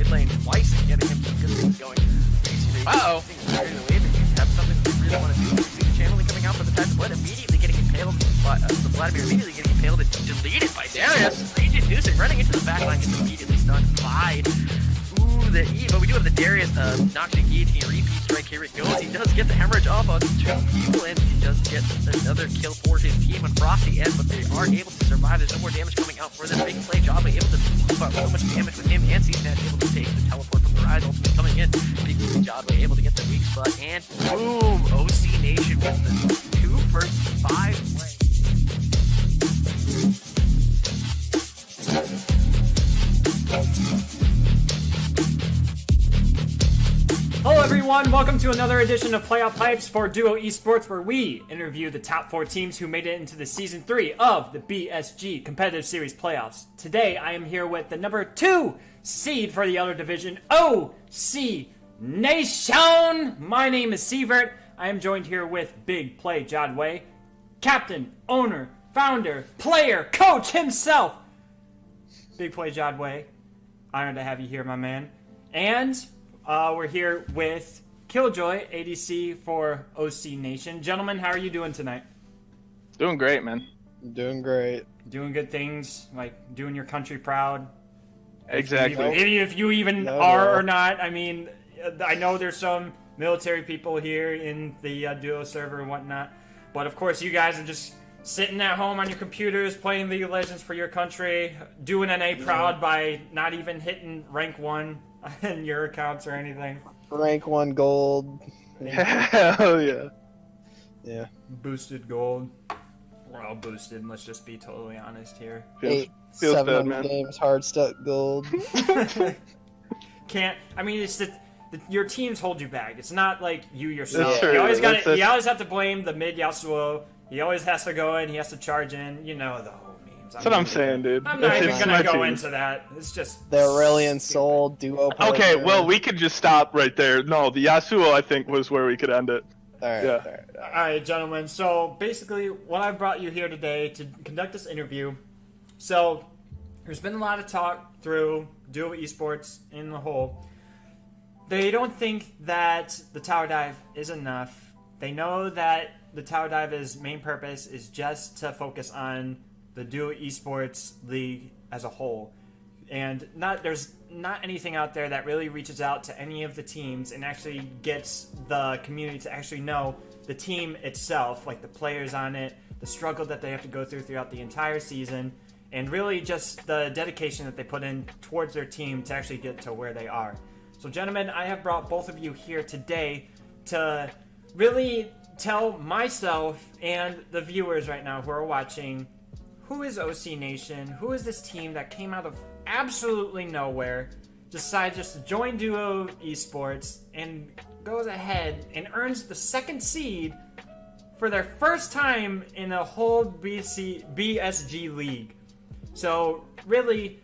mid lane twice and getting him some good things going. Uh-oh. Have something we really want to do. We see the channeling coming out for the Tide Split, immediately getting impaled. The Vladimir immediately getting impaled and deleted by Darius. Raging Newsom running into the backline, gets immediately stunned by the E, but we do have the Darius Noxian Guillotine repeat strike. Here it goes. He does get the hemorrhage off on 2 people, and he does get another kill for his team on Frosty end, but they are able to survive. There's no more damage coming out for this big play. Java able to pump out so much damage with him, and Seasonat able to take the teleport from the Rise, ultimately coming in. Big Java able to get the weak spot, and boom! OC Nation with the 2 first 5 plays. Hello everyone, welcome to another edition of Playoff Pipes for DUO Esports, where we interview the top 4 teams who made it into the Season 3 of the BSG Competitive Series Playoffs. Today I am here with the number 2 seed for the other division, OC Nation! My name is Sievert. I am joined here with Big Play Jadway, captain, owner, founder, player, coach himself. Big Play Jadway, honored to have you here, my man. And we're here with Killjoy, ADC for OC Nation. Gentlemen, how are you doing tonight? Doing great, man. Doing great. Doing good things, like doing your country proud. Exactly. If you even are or not. I mean, I know there's some military people here in the DUO server and whatnot, but of course you guys are just sitting at home on your computers playing League of Legends for your country, doing NA proud by not even hitting rank 1 in your accounts or anything. Rank 1 gold. Hell yeah. Yeah. Boosted gold. We're all boosted, let's just be totally honest here. Feels 700 bad, man. games, hard stuck gold. I mean, it's your teams hold you back. It's not like you yourself. That's true. You always have to blame the mid Yasuo. He always has to go in, he has to charge in. You know the whole memes. That's what I'm saying, dude. I'm not even It's gonna my go team. into that. It's just The Aurelion Soul duo. Okay, partner. well, we could just stop right there. No, the Yasuo, I think, was where we could end it. Alright, yeah. Alright, gentlemen. So basically, what I brought you here today to conduct this interview. So there's been a lot of talk through DUO Esports in the whole. They don't think that the tower dive is enough. They know that the tower dive's main purpose is just to focus on the DUO Esports League as a whole. And there's not anything out there that really reaches out to any of the teams and actually gets the community to actually know the team itself, like the players on it, the struggle that they have to go through throughout the entire season, and really just the dedication that they put in towards their team to actually get to where they are. So gentlemen, I have brought both of you here today to really tell myself and the viewers right now who are watching, who is OC Nation? Who is this team that came out of absolutely nowhere, decided just to join DUO Esports, and goes ahead and earns the 2nd seed for their first time in a whole BSG league? So really,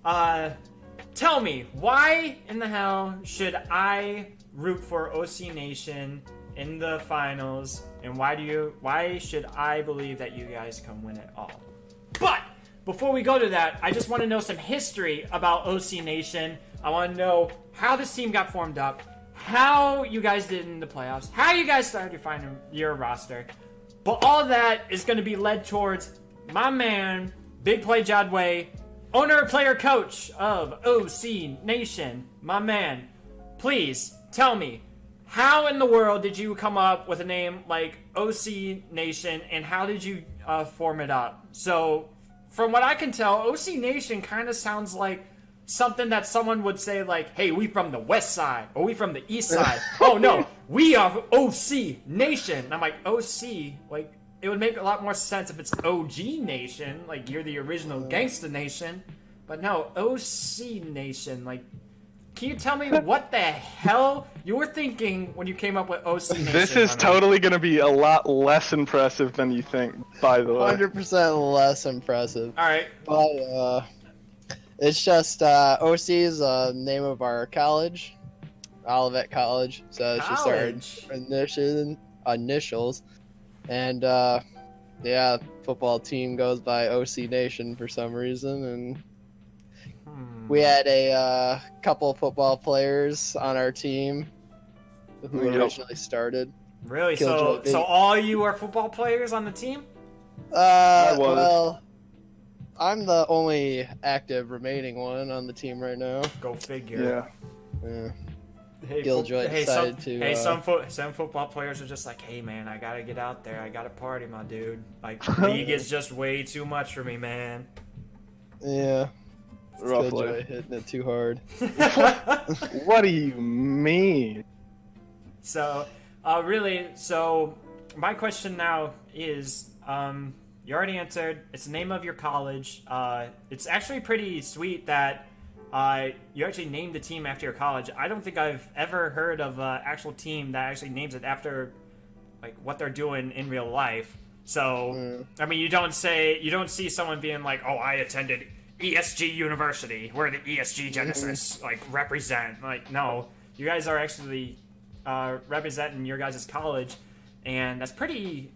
tell me, why in the hell should I root for OC Nation in the finals, and why should I believe that you guys can win it all? But before we go to that, I just want to know some history about OC Nation. I want to know how this team got formed up, how you guys did in the playoffs, how you guys started to find your roster. But all that is going to be led towards my man, Big Play Jadway, owner, player, coach of OC Nation. My man, please tell me, how in the world did you come up with a name like OC Nation, and how did you form it up? So, from what I can tell, OC Nation kind of sounds like something that someone would say like, hey, we from the west side, or we from the east side. Oh no, we are OC Nation. And I'm like, OC? Like, it would make a lot more sense if it's OG Nation, like you're the original Gangsta Nation. But no, OC Nation, like, can you tell me what the hell you were thinking when you came up with OC Nation? This is totally going to be a lot less impressive than you think, by the way. 100% less impressive. Alright. But, it's just, OC is the name of our college. Olivet College. So it's just our initials. And, yeah, football team goes by OC Nation for some reason, and We had a couple football players on our team who Yep. originally started. Really? Killjoy So all you are football players on the team? was. Well, I'm the only active remaining one on the team right now. Go figure. Yeah. Hey, Killjoy decided to. some football players are just like, hey man, I gotta get out there. I gotta party, my dude. Like, league is just way too much for me, man. Yeah. Roughly. Killjoy hitting it too hard. What do you mean? So, so my question now is, you already answered. It's the name of your college. It's actually pretty sweet that you actually named the team after your college. I don't think I've ever heard of an actual team that actually names it after like what they're doing in real life. So, I mean, you don't see someone being like, "Oh, I attended ESG University, where the ESG Genesis like represent." Like, no, you guys are actually representing your guys' college, and that's pretty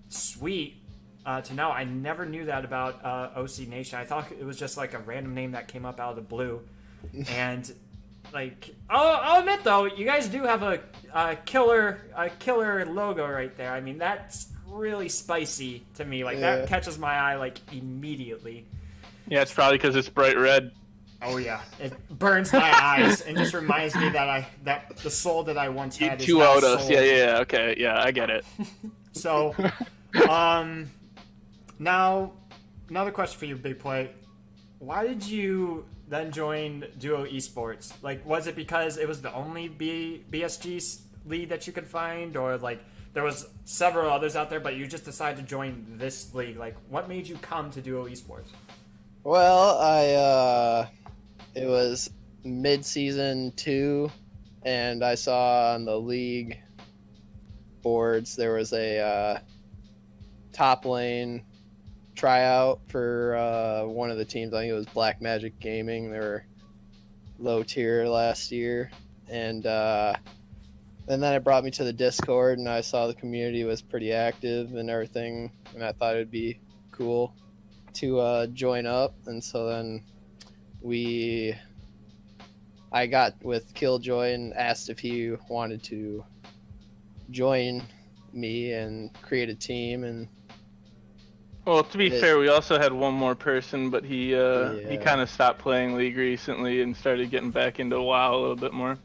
sweet to know. I never knew that about OC Nation. I thought it was just like a random name that came up out of the blue. And like, I'll admit though, you guys do have a killer logo right there. I mean, that's really spicy to me. Like that catches my eye like immediately. Yeah, it's probably because it's bright red. Oh yeah, it burns my eyes and just reminds me that the soul that I once had is Two not out us. soul. Yeah, okay, yeah, I get it. So, now another question for you, Big Play. Why did you then join DUO Esports? Like, was it because it was the only BSG league that you could find, or like there was several others out there, but you just decided to join this league? Like, what made you come to DUO Esports? Well, it was mid-season 2, and I saw on the league boards there was a top lane tryout for one of the teams. I think it was Black Magic Gaming. They were low tier last year, and then it brought me to the Discord, and I saw the community was pretty active and everything, and I thought it'd be cool to join up. And so then I got with Killjoy and asked if he wanted to join me and create a team. And Well, to be fair, we also had one more person, but he kind of stopped playing League recently and started getting back into WoW a little bit more.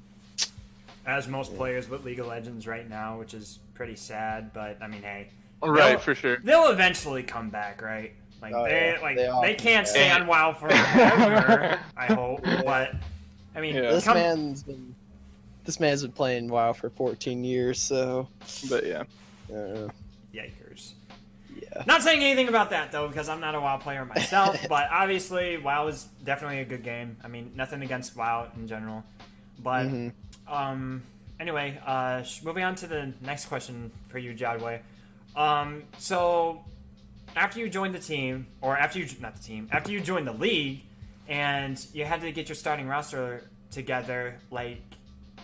As most players with League of Legends right now, which is pretty sad, but I mean, hey, Right, for sure. they'll eventually come back, right? Like they can't stay on WoW forever. I hope, but I mean, Yeah. this man's been playing WoW for 14 years, so. But yeah. Yikers. Yeah. Not saying anything about that though, because I'm not a WoW player myself. But obviously, WoW is definitely a good game. I mean, nothing against WoW in general, but anyway, moving on to the next question for you, Jadway. So after you joined the team, or after you joined the league, and you had to get your starting roster together, like,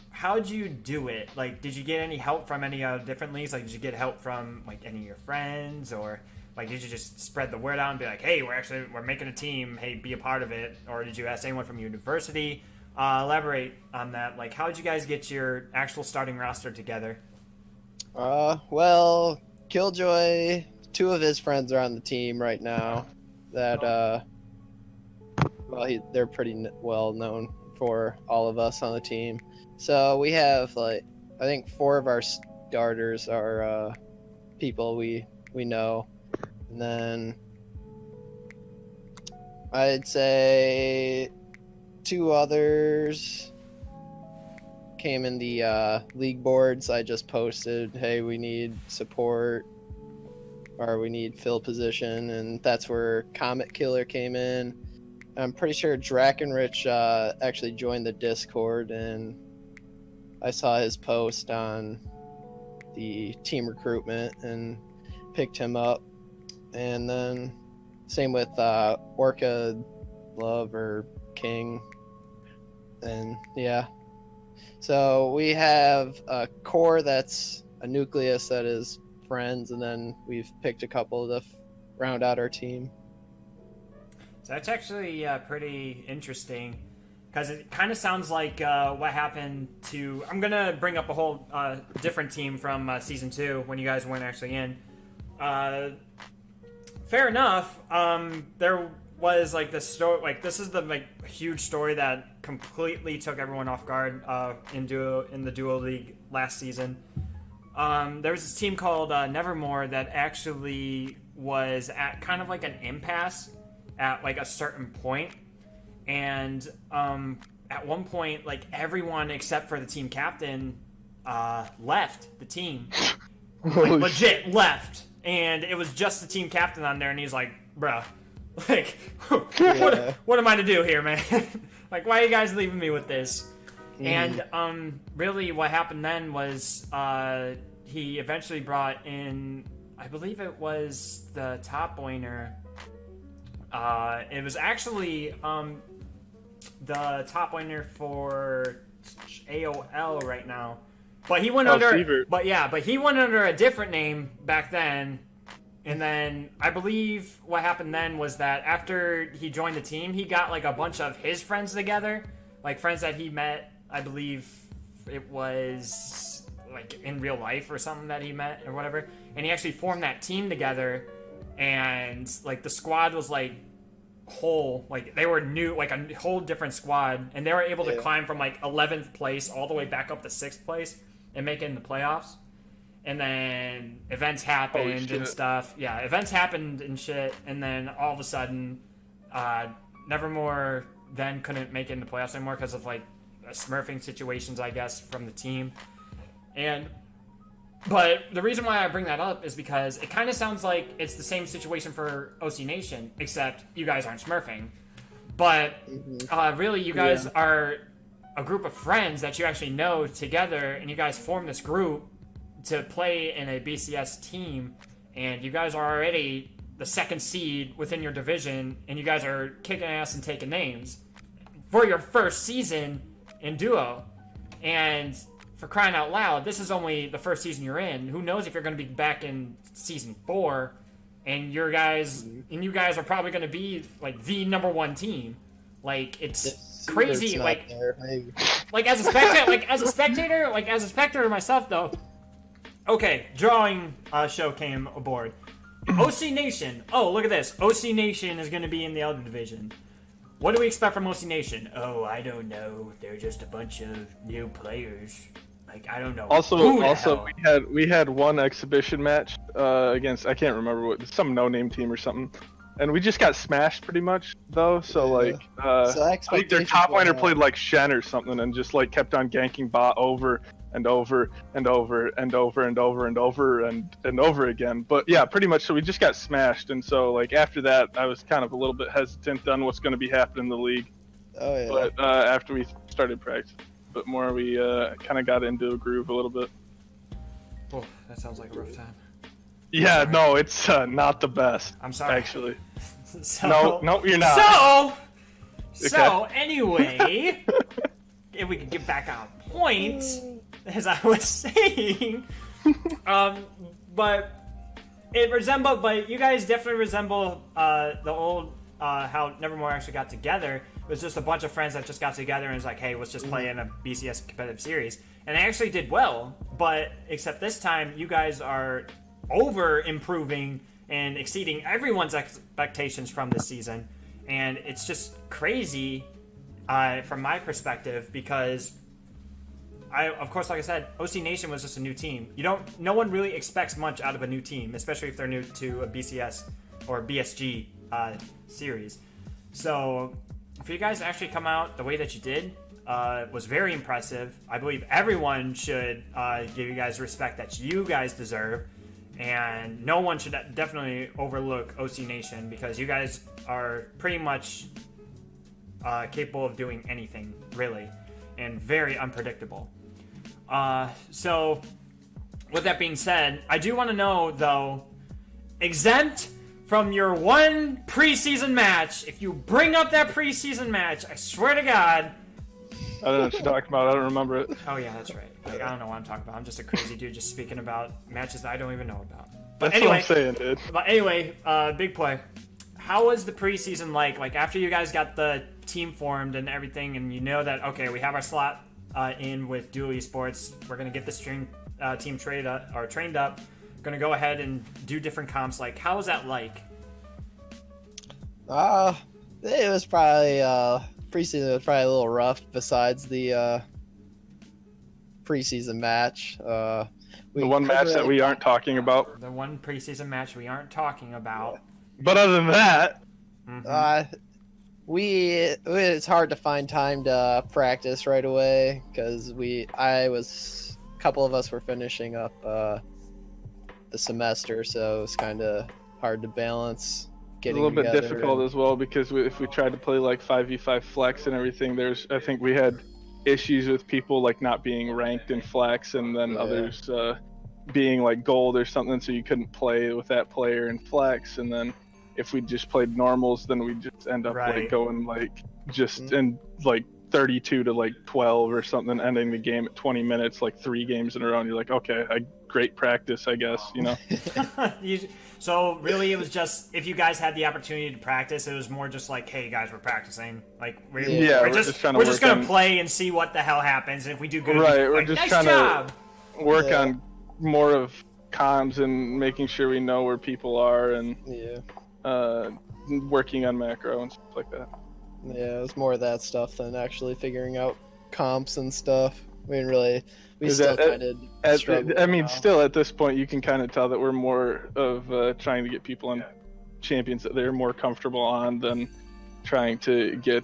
how'd you do it? Like, did you get any help from any different leagues? Like, did you get help from like any of your friends, or like did you just spread the word out and be like, hey, we're making a team, hey, be a part of it? Or did you ask anyone from university? Elaborate on that. Like, how did you guys get your actual starting roster together? Well, Killjoy, 2 of his friends are on the team right now. That they're pretty well known for all of us on the team. So we have like, I think 4 of our starters are people we know, and then I'd say 2 others came in the league boards. I just posted, hey, we need support, or we need fill position, and that's where Comet Killer came in. I'm pretty sure Drakenrich actually joined the Discord, and I saw his post on the team recruitment and picked him up. And then same with Orca Love or King. And yeah. So we have a core that's a nucleus that is friends, and then we've picked a couple to round out our team. So that's actually pretty interesting, because it kind of sounds like what happened to... I'm going to bring up a whole different team from Season 2 when you guys weren't actually in. Fair enough. There was like this story, like this is the like huge story that completely took everyone off guard in the Duo League last season. There was this team called Nevermore that actually was at kind of like an impasse at like a certain point, and at one point, like everyone except for the team captain left the team, like legit left, and it was just the team captain on there, and he's like, bruh, like what am I to do here, man? Like, why are you guys leaving me with this? And really what happened then was he eventually brought in, I believe it was the top laner. It was actually the top laner for AOL right now. But he went under Sievert. but he went under a different name back then. And then I believe what happened then was that after he joined the team, he got like a bunch of his friends together, like friends that he met. I believe it was like in real life or something that he met or whatever. And he actually formed that team together, and like the squad was like whole, like they were new, like a whole different squad, and they were able to climb from like 11th place all the way back up to 6th place and make it in the playoffs. And then events happened and stuff. Yeah, events happened and shit. And then all of a sudden, Nevermore then couldn't make it in the playoffs anymore because of like smurfing situations, I guess, from the team. But the reason why I bring that up is because it kind of sounds like it's the same situation for OC Nation, except you guys aren't smurfing. But really, you guys are a group of friends that you actually know together, and you guys form this group to play in a BCS team, and you guys are already the second seed within your division, and you guys are kicking ass and taking names for your first season in Duo. And for crying out loud, this is only the first season you're in. Who knows if you're going to be back in season 4, and you guys are probably going to be like the #1 team. Like, it's crazy. Like as a spectator myself though. Okay, drawing show came aboard. OC Nation. Oh, look at this. OC Nation is going to be in the Elder Division. What do we expect from OC Nation? Oh, I don't know. They're just a bunch of new players. Like, I don't know. Also, we had one exhibition match against, I can't remember what, some no-name team or something, and we just got smashed pretty much though. So like, I think their top laner played like Shen or something, and just like kept on ganking bot over and over and over and over and over and over and over again. But yeah, pretty much. So we just got smashed, and so like after that, I was kind of a little bit hesitant on what's going to be happening in the league. Oh yeah. But after we started practice, but more we kind of got into a groove a little bit. Oh, that sounds like a rough time. Yeah, no, it's not the best. I'm sorry. Actually. So, no, you're not. So anyway, if we could get back on point, as I was saying, but you guys definitely resemble the old how Nevermore actually got together. It was just a bunch of friends that just got together and was like, hey, let's just play in a BCS competitive series. And they actually did well, but except this time, you guys are over-improving and exceeding everyone's expectations from this season. And it's just crazy from my perspective, because of course, like I said, OC Nation was just a new team. No one really expects much out of a new team, especially if they're new to a BCS or BSG series. So for you guys to actually come out the way that you did was very impressive. I believe everyone should give you guys respect that you guys deserve, and no one should definitely overlook OC Nation, because you guys are pretty much capable of doing anything, really, and very unpredictable. So with that being said, I do want to know, though, exempt from your one preseason match, if you bring up that preseason match, I swear to God. I don't know what you're talking about. I don't remember it. Oh yeah, that's right. Like, I don't know what I'm talking about. I'm just a crazy dude just speaking about matches that I don't even know about. But That's anyway, what I'm saying, dude. But anyway, big play. how was the preseason like? Like after you guys got the team formed and everything, and you know that okay, we have our slot in with DUO Esports. We're gonna get this team trained up. Gonna go ahead and do different comps. Like, how was that like? It was probably preseason was probably a little rough. Besides the preseason match, the one match that we aren't talking about. The one preseason match we aren't talking about. But other than that, it's hard to find time to practice right away because a couple of us were finishing up the semester, so it's kind of hard to balance. It's a little bit difficult as well because if we tried to play like 5v5 flex and everything, I think we had issues with people like not being ranked in flex and then others being like gold or something, so you couldn't play with that player in flex. And then if we just played normals, then we just end up like going like just in like 32 to like 12 or something, ending the game at 20 minutes, like 3 games in a row. And you're like, okay, great practice, I guess, you know. So really, it was just if you guys had the opportunity to practice, it was more just like, hey guys, we're practicing. Like we're just gonna play and see what the hell happens. And if we do good, we're like, just nice trying job. to work on more of comms and making sure we know where people are and working on macro and stuff like that. Yeah, it was more of that stuff than actually figuring out comps and stuff. We didn't really. We still kind of struggled. I mean, still at this point, you can kind of tell that we're more of trying to get people on champions that they're more comfortable on than trying to get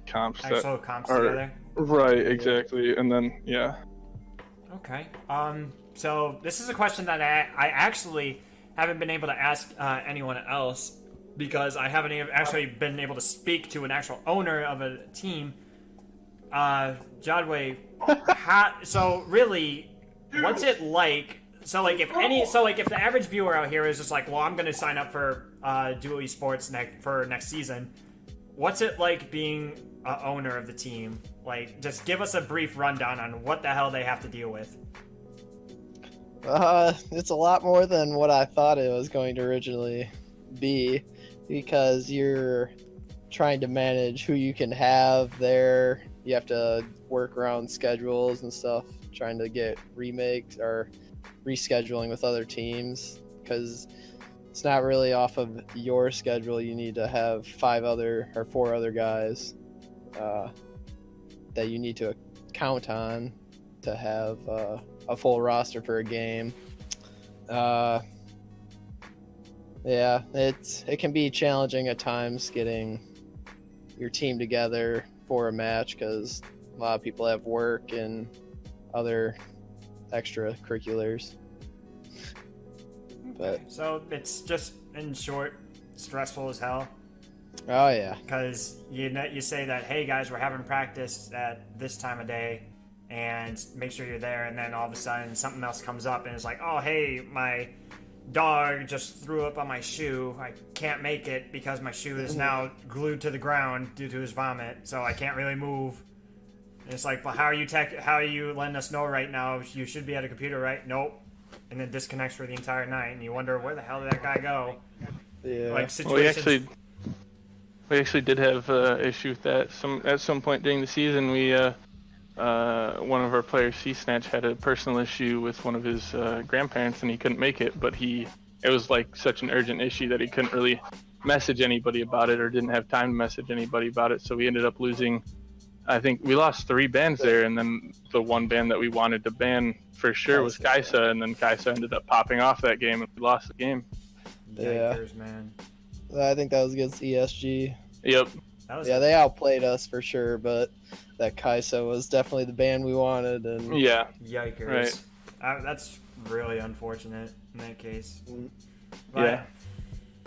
comps together. Right, exactly, and then Okay. So this is a question that I actually haven't been able to ask anyone else because I haven't actually been able to speak to an actual owner of a team. Jadwe, so really, what's it like? So like if the average viewer out here is just like, well, I'm going to sign up for DUO Esports for next season. What's it like being an owner of the team? Like, just give us a brief rundown on what the hell they have to deal with. It's a lot more than what I thought it was going to originally be, because you're trying to manage who you can have there. You have to work around schedules and stuff, trying to get remakes or rescheduling with other teams, because it's not really off of your schedule. You need to have 4 other guys that you need to count on to have a full roster for a game. It can be challenging at times getting your team together for a match because a lot of people have work and other extracurriculars. But so it's just, in short, stressful as hell. Oh yeah, because you say that, hey guys, we're having practice at this time of day, and make sure you're there, and then all of a sudden something else comes up and it's like, oh hey, my dog just threw up on my shoe. I can't make it because my shoe is now glued to the ground due to his vomit, so I can't really move. And it's like, well, how are you letting us know right now? You should be at a computer, right? Nope. And then disconnects for the entire night, and you wonder, where the hell did that guy go? Yeah. Like situations. We actually did have an issue with that. At some point during the season, one of our players, C-Snatch, had a personal issue with one of his grandparents, and he couldn't make it. But it was like such an urgent issue that he couldn't really message anybody about it, or didn't have time to message anybody about it. So we ended up losing. I think we lost 3 bans there, and then the one ban that we wanted to ban for sure was Kaisa, and then Kaisa ended up popping off that game, and we lost the game. Yikers, man. I think that was against ESG. Yep. They outplayed us for sure, but that Kaisa was definitely the ban we wanted. And yeah. Yikers. Right. That's really unfortunate in that case. But, yeah.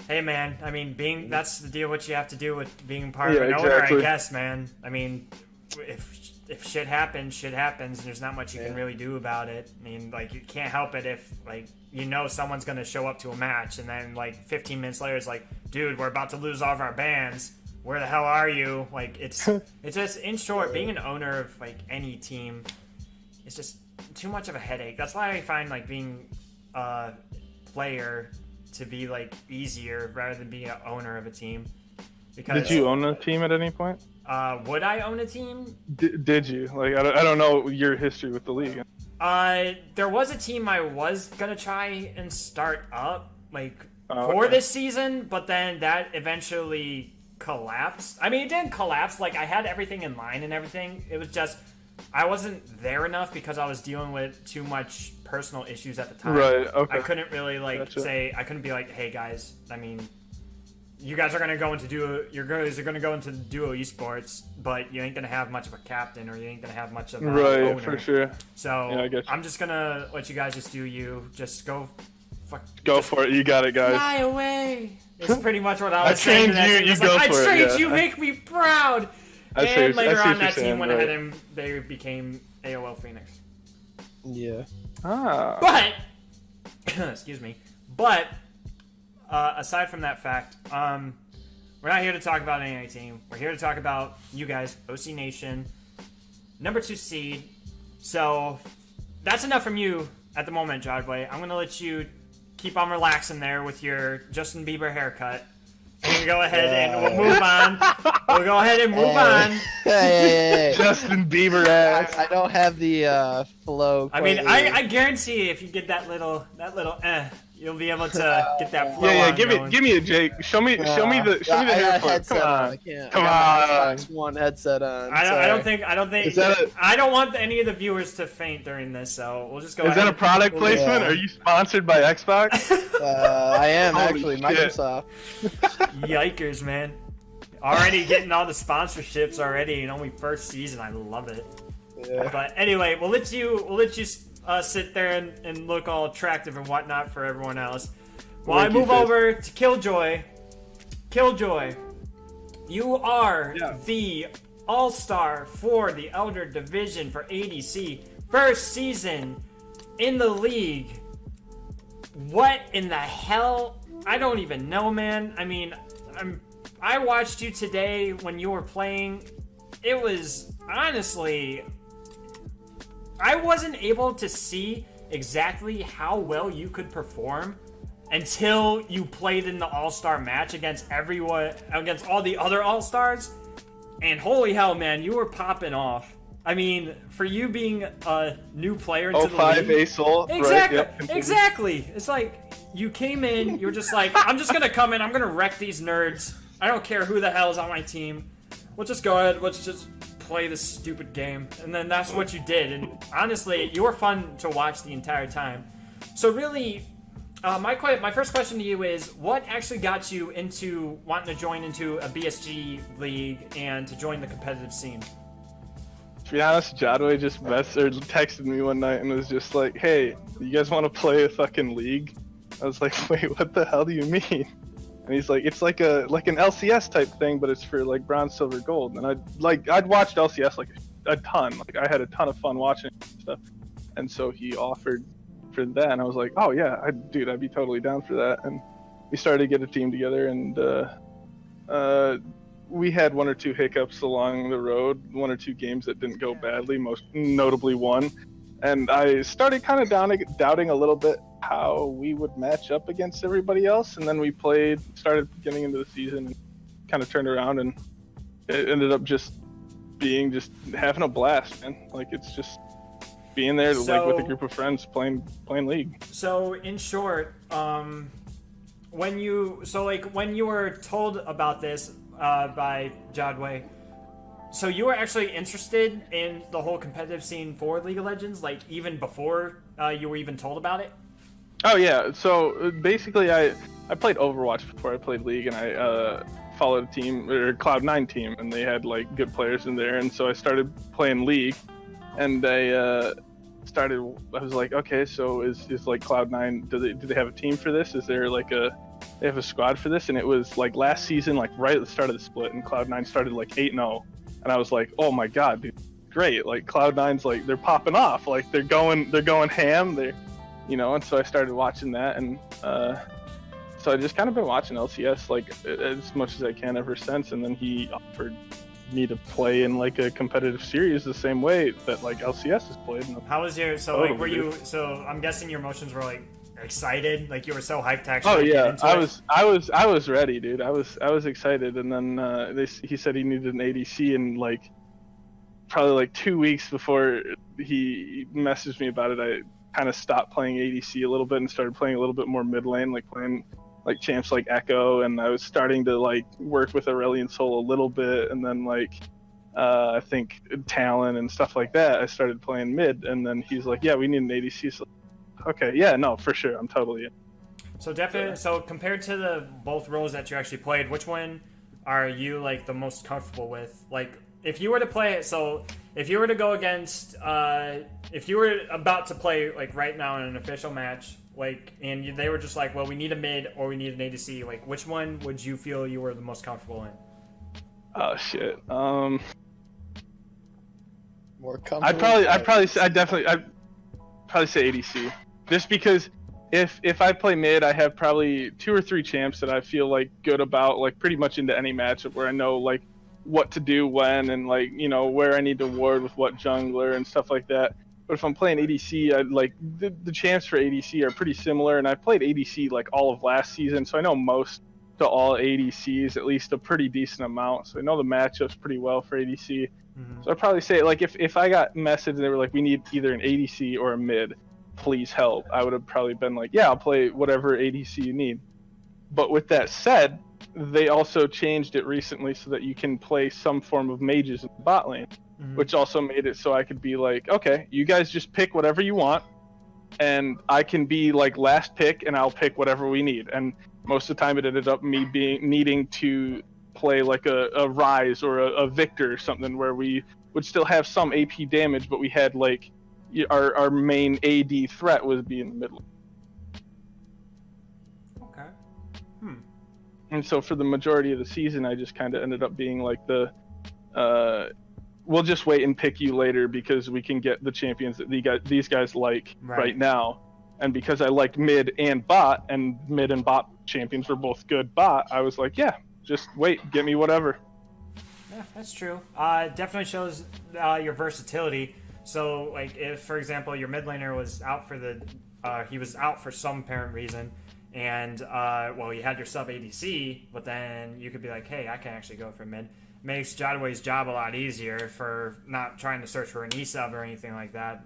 Hey man, I mean, that's the deal. What you have to do with being part of an owner, I guess, man. I mean, if shit happens, and there's not much you can really do about it. I mean, like, you can't help it if, like, someone's gonna show up to a match, and then like 15 minutes later, it's like, dude, we're about to lose all of our bans. Where the hell are you? Like, it's just, in short, being an owner of like any team, it's just too much of a headache. That's why I find like being a player to be like easier rather than being an owner of a team. Because did you own a team at any point? Would I own a team? Did you? Like, I don't know your history with the league. There was a team I was gonna try and start up, like, for okay. this season, but then that eventually collapsed. I mean, it didn't collapse. Like, I had everything in line and everything. It was just I wasn't there enough because I was dealing with too much personal issues at the time. Right. Okay. I couldn't really say. I couldn't be like, hey guys. I mean, you guys are gonna go into DUO. You guys are gonna go into DUO Esports, but you ain't gonna have much of a captain, or you ain't gonna have much of a owner. For sure. So yeah, I guess. I'm just gonna let you guys just do you. Just go. Go for it. You got it, guys. Fly away. It's pretty much what I was saying. I trained you. You go like, for I trained it. you. Make me proud. And later on, that team went ahead and they became AOL Phoenix. Yeah. Ah. But excuse me. But aside from that fact, we're not here to talk about any team. We're here to talk about you guys, OC Nation, number 2 seed. So that's enough from you at the moment, Jodway. I'm gonna let you keep on relaxing there with your Justin Bieber haircut. We're gonna go ahead and we'll move on. We'll go ahead and move on. Hey. Justin Bieber ass. I don't have the flow. I mean, I guarantee if you get that little you'll be able to get that flow. Yeah, on give going. me a Jake. Show me the hair flip. Come on. I can't. Come I on. got my Xbox One headset on. I don't think. Is that I don't want any of the viewers to faint during this, so we'll just go. Is that a product placement? Yeah. Are you sponsored by Xbox? I am Holy actually shit. Microsoft. Yikers, man! Already getting all the sponsorships already in only first season. I love it. Yeah. But anyway, we'll let you sit there and look all attractive and whatnot for everyone else. While I move over to Killjoy. Killjoy, you are the all-star for the Elder Division for ADC. First season in the league. What in the hell? I don't even know, man. I mean, I watched you today when you were playing. It was honestly, I wasn't able to see exactly how well you could perform until you played in the All-Star match against everyone, against all the other All-Stars. And holy hell, man, you were popping off. I mean, for you being a new player into the league. ASOL. Exactly. Right, yep. Exactly. It's like you came in, you were just like, I'm just gonna come in, I'm gonna wreck these nerds. I don't care who the hell's on my team. We'll just go ahead, let's just play this stupid game. And then that's what you did. And honestly, you were fun to watch the entire time. So really, my first question to you is, what actually got you into wanting to join into a BSG league and to join the competitive scene? To be honest, Jodway just texted me one night and was just like, "Hey, you guys want to play a fucking league?" I was like, "Wait, what the hell do you mean?" And he's like, "It's like an LCS type thing, but it's for like bronze, silver, gold." And I'd watched LCS like a ton. Like I had a ton of fun watching stuff. And so he offered for that, and I was like, "Oh yeah, dude, I'd be totally down for that." And we started to get a team together, and we had one or two hiccups along the road, one or two games that didn't go badly, most notably one. And I started kind of doubting a little bit how we would match up against everybody else. And then we started getting into the season and kind of turned around, and it ended up just having a blast, man. Like it's just being there like with a group of friends playing league. So in short, when you were told about this by Jodway, so you were actually interested in the whole competitive scene for League of Legends, like even before you were even told about it? Oh yeah, so basically I played Overwatch before I played League, and I followed a team, or Cloud9 team, and they had like good players in there, and so I started playing League, and I was like, okay, so is like Cloud9, do they have a team for this? Is there like they have a squad for this? And it was like last season, like right at the start of the split, and Cloud9 started like 8-0, and I was like, oh my god, dude, great! Like Cloud9's like they're popping off, like they're going ham, and so I started watching that, and so I just kind of been watching LCS like as much as I can ever since. And then he offered me to play in like a competitive series the same way that like LCS is played. How was your? So like, were you? So I'm guessing your emotions were like excited? Like you were so hyped to actually Oh yeah, get into it? I was ready, dude. I was excited, and then he said he needed an ADC, and like probably like 2 weeks before he messaged me about it, I kind of stopped playing ADC a little bit and started playing a little bit more mid lane, like playing like champs like Echo, and I was starting to like work with Aurelion Sol a little bit, and then like I think Talon and stuff like that. I started playing mid, and then he's like, "Yeah, we need an ADC." So, okay, yeah, no, for sure, I'm totally in. So definitely. So compared to the both roles that you actually played, which one are you like the most comfortable with? Like, if you were to play it, so if you were to go against, if you were about to play like right now in an official match, like, and they were just like, well, we need a mid or we need an ADC. Like, which one would you feel you were the most comfortable in? Oh shit. More comfortable. I'd probably say ADC, just because if I play mid, I have probably 2 or 3 champs that I feel like good about, like pretty much into any matchup where I know like what to do when, and like, you know, where I need to ward with what jungler and stuff like that. But if I'm playing ADC, I like the champs for ADC are pretty similar, and I played ADC like all of last season, so I know most to all ADCs, at least a pretty decent amount. So I know the matchups pretty well for ADC. Mm-hmm. So I'd probably say, like, if I got messaged and they were like, we need either an ADC or a mid, please help, I would have probably been like, yeah, I'll play whatever ADC you need. But with that said, they also changed it recently so that you can play some form of mages in the bot lane, mm-hmm. which also made it so I could be like, okay, you guys just pick whatever you want, and I can be like last pick, and I'll pick whatever we need. And most of the time it ended up me needing to play like a Rise or a Victor or something, where we would still have some AP damage, but we had like our main AD threat was be in the middle. Okay. And so for the majority of the season, I just kind of ended up being like the we'll just wait and pick you later because we can get the champions that these guys like right now. And because I liked mid and bot, and mid and bot champions were both good bot, I was like, yeah, just wait, get me whatever. Yeah, that's true. It definitely shows your versatility. So, like, if, for example, your mid laner was out for he was out for some apparent reason, and, well, you had your sub ADC, but then you could be like, hey, I can actually go for mid. Makes Jadway's job a lot easier for not trying to search for an E-sub or anything like that.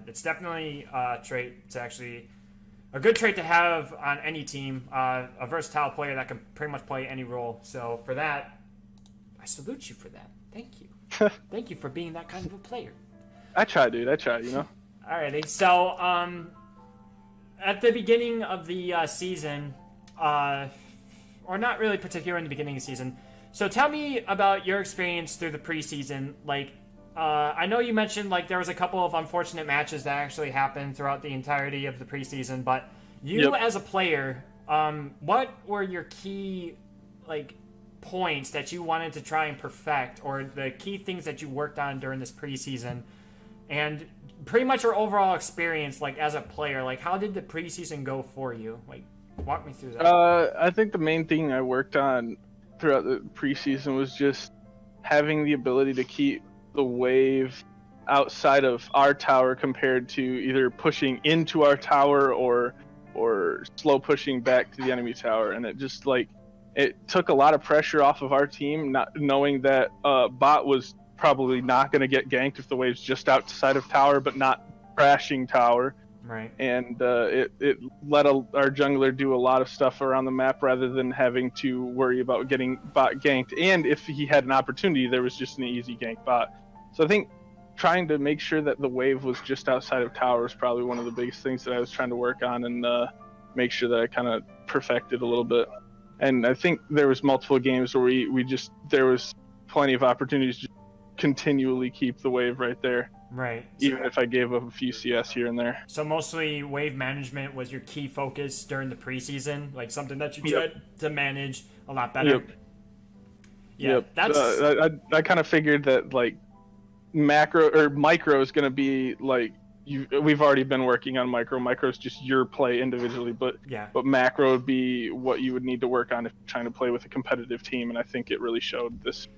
It's definitely a trait to actually, a good trait to have on any team, a versatile player that can pretty much play any role. So for that, I salute you for that. Thank you. Thank you for being that kind of a player. I try, dude. I try, you know? Alrighty. So, at the beginning of the season, or not really particular in the beginning of the season, so tell me about your experience through the preseason. Like, I know you mentioned like there was a couple of unfortunate matches that actually happened throughout the entirety of the preseason, but you as a player, what were your key like points that you wanted to try and perfect, or the key things that you worked on during this preseason, and pretty much your overall experience like as a player? Like, how did the preseason go for you? Like, walk me through that. I think the main thing I worked on throughout the preseason was just having the ability to keep the wave outside of our tower compared to either pushing into our tower or slow pushing back to the enemy tower. And it just like, it took a lot of pressure off of our team, not knowing that bot was probably not going to get ganked if the wave's just outside of tower but not crashing tower. Right. And it let our jungler do a lot of stuff around the map rather than having to worry about getting bot ganked. And if he had an opportunity, there was just an easy gank bot. So I think trying to make sure that the wave was just outside of tower is probably one of the biggest things that I was trying to work on, and make sure that I kind of perfected a little bit. And I think there was multiple games where there was plenty of opportunities to continually keep the wave right there. Right. Even if I gave up a few CS here and there. So mostly wave management was your key focus during the preseason, like something that you tried to manage a lot better. Yep. Yeah, that's. I kind of figured that like macro or micro is going to be like we've already been working on micro. Micro is just your play individually, but macro would be what you would need to work on if you're trying to play with a competitive team, and I think it really showed this.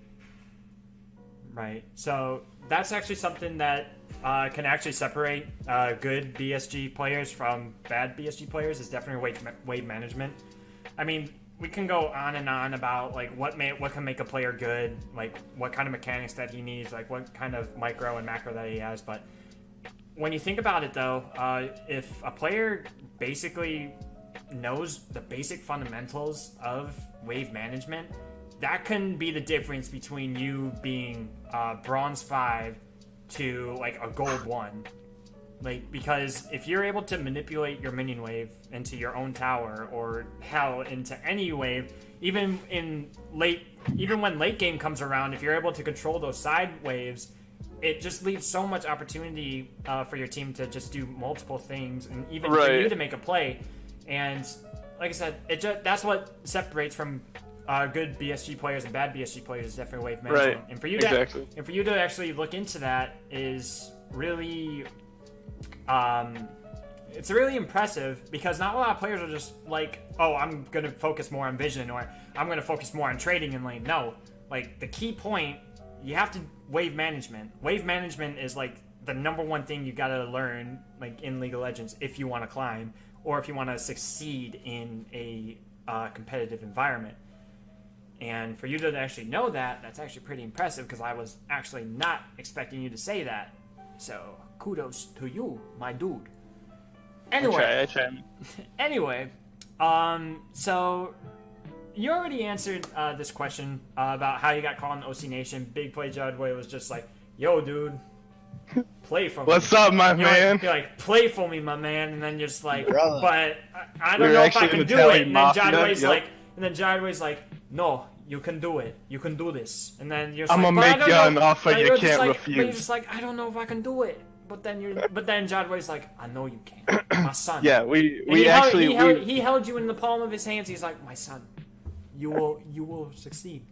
Right. So that's actually something that can actually separate good BSG players from bad BSG players is definitely wave management. I mean, we can go on and on about like what can make a player good, like what kind of mechanics that he needs, like what kind of micro and macro that he has. But when you think about it, though, if a player basically knows the basic fundamentals of wave management, that can be the difference between you being bronze 5 to like a gold 1. Like, because if you're able to manipulate your minion wave into your own tower, or hell, into any wave, even when late game comes around, if you're able to control those side waves, it just leaves so much opportunity for your team to just do multiple things, and even for you to make a play. And like I said, that's what separates from good BSG players and bad BSG players is definitely wave management. Right. And for you to actually look into that is really it's really impressive, because not a lot of players are just like, oh, I'm gonna focus more on vision, or I'm gonna focus more on trading in lane. No, like the key point, you have to wave management. Wave management is like the #1 thing you gotta learn, like in League of Legends, if you want to climb or if you want to succeed in a competitive environment. And for you to actually know that, that's actually pretty impressive, because I was actually not expecting you to say that. So kudos to you, my dude. Anyway, I try. Anyway, so you already answered this question about how you got called in the OC Nation. Big Play Judway was just like, yo, dude, play for me. What's up, my man? You're like, play for me, my man. And then just like, Brother. but I don't know if I can do it. And then Jadway's like, no, you can do it. You can do this. And then you're I'm like, gonna make you an offer you can't refuse. But you're just like, I don't know if I can do it. But then Jadway's like, I know you can, my son. Yeah, he held you in the palm of his hands. He's like, my son, you will succeed.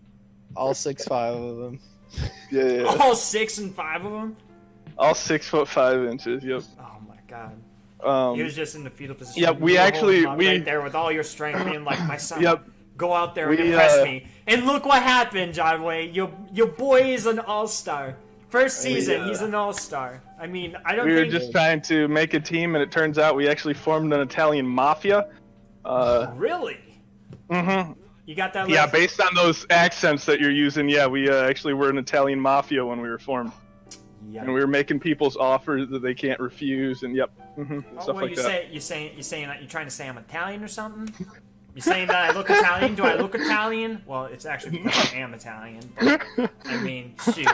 All 6'5" of them. Yeah. All 6 and 5 of them. All 6'5". Yep. Oh my god. He was just in the fetal position. Yeah, we right there with all your strength, being like, my son. Yep. Go out there and impress me. And look what happened, Jadway. Your boy is an all-star. First season, he's an all-star. I mean, I don't think... We were just trying to make a team, and it turns out we actually formed an Italian mafia. Really? Mm-hmm. You got that? Yeah, based on those accents that you're using, yeah, we actually were an Italian mafia when we were formed. Yep. And we were making people's offers that they can't refuse, and stuff like that. You saying that you're trying to say I'm Italian or something? You saying that I look Italian? Do I look Italian? Well, it's actually because I am Italian. I mean, shoot.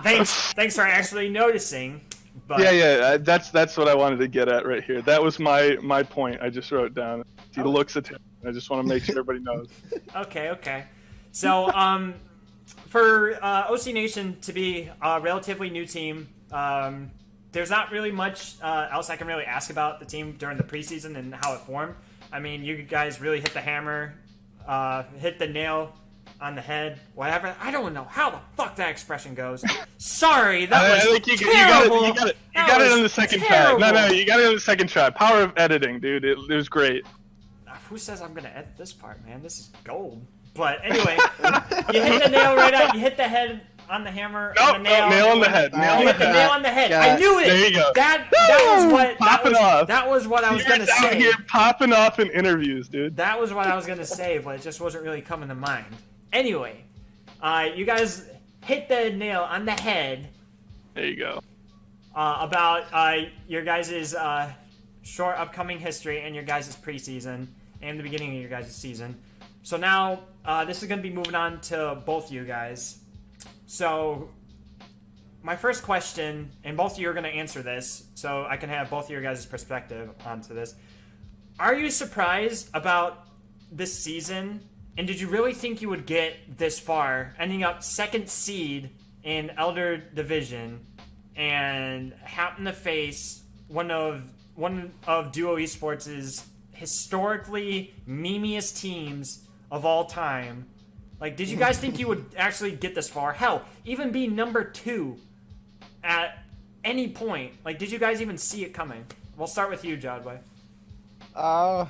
Thanks for actually noticing. But... Yeah, that's what I wanted to get at right here. That was my point. I just wrote down. He looks Italian. I just want to make sure everybody knows. Okay. So, for OC Nation to be a relatively new team, there's not really much else I can really ask about the team during the preseason and how it formed. I mean, you guys really hit the hammer, hit the nail on the head, whatever. I don't know how the fuck that expression goes. Sorry, that was terrible. You got it on the second try. No, you got it on the second try. Power of editing, dude. It was great. Who says I'm gonna edit this part, man? This is gold. But anyway, you hit the nail right out. You hit the head on the hammer. On the nail. Nail on the head. You hit the nail on the head. I knew it. There you go. That was what I was gonna say. Out here popping off in interviews, dude. That was what I was gonna say, but it just wasn't really coming to mind. Anyway, you guys hit the nail on the head. There you go. About your guys' short upcoming history and your guys' preseason and the beginning of your guys' season. So now this is going to be moving on to both of you guys. So my first question, and both of you are going to answer this, so I can have both of your guys' perspective onto this. Are you surprised about this season? And did you really think you would get this far, ending up 2nd seed in Elder Division and happen to face one of DUO Esports' historically memeiest teams of all time? Like, did you guys think you would actually get this far? Hell, even be number 2 at any point. Like, did you guys even see it coming? We'll start with you, Jadway. I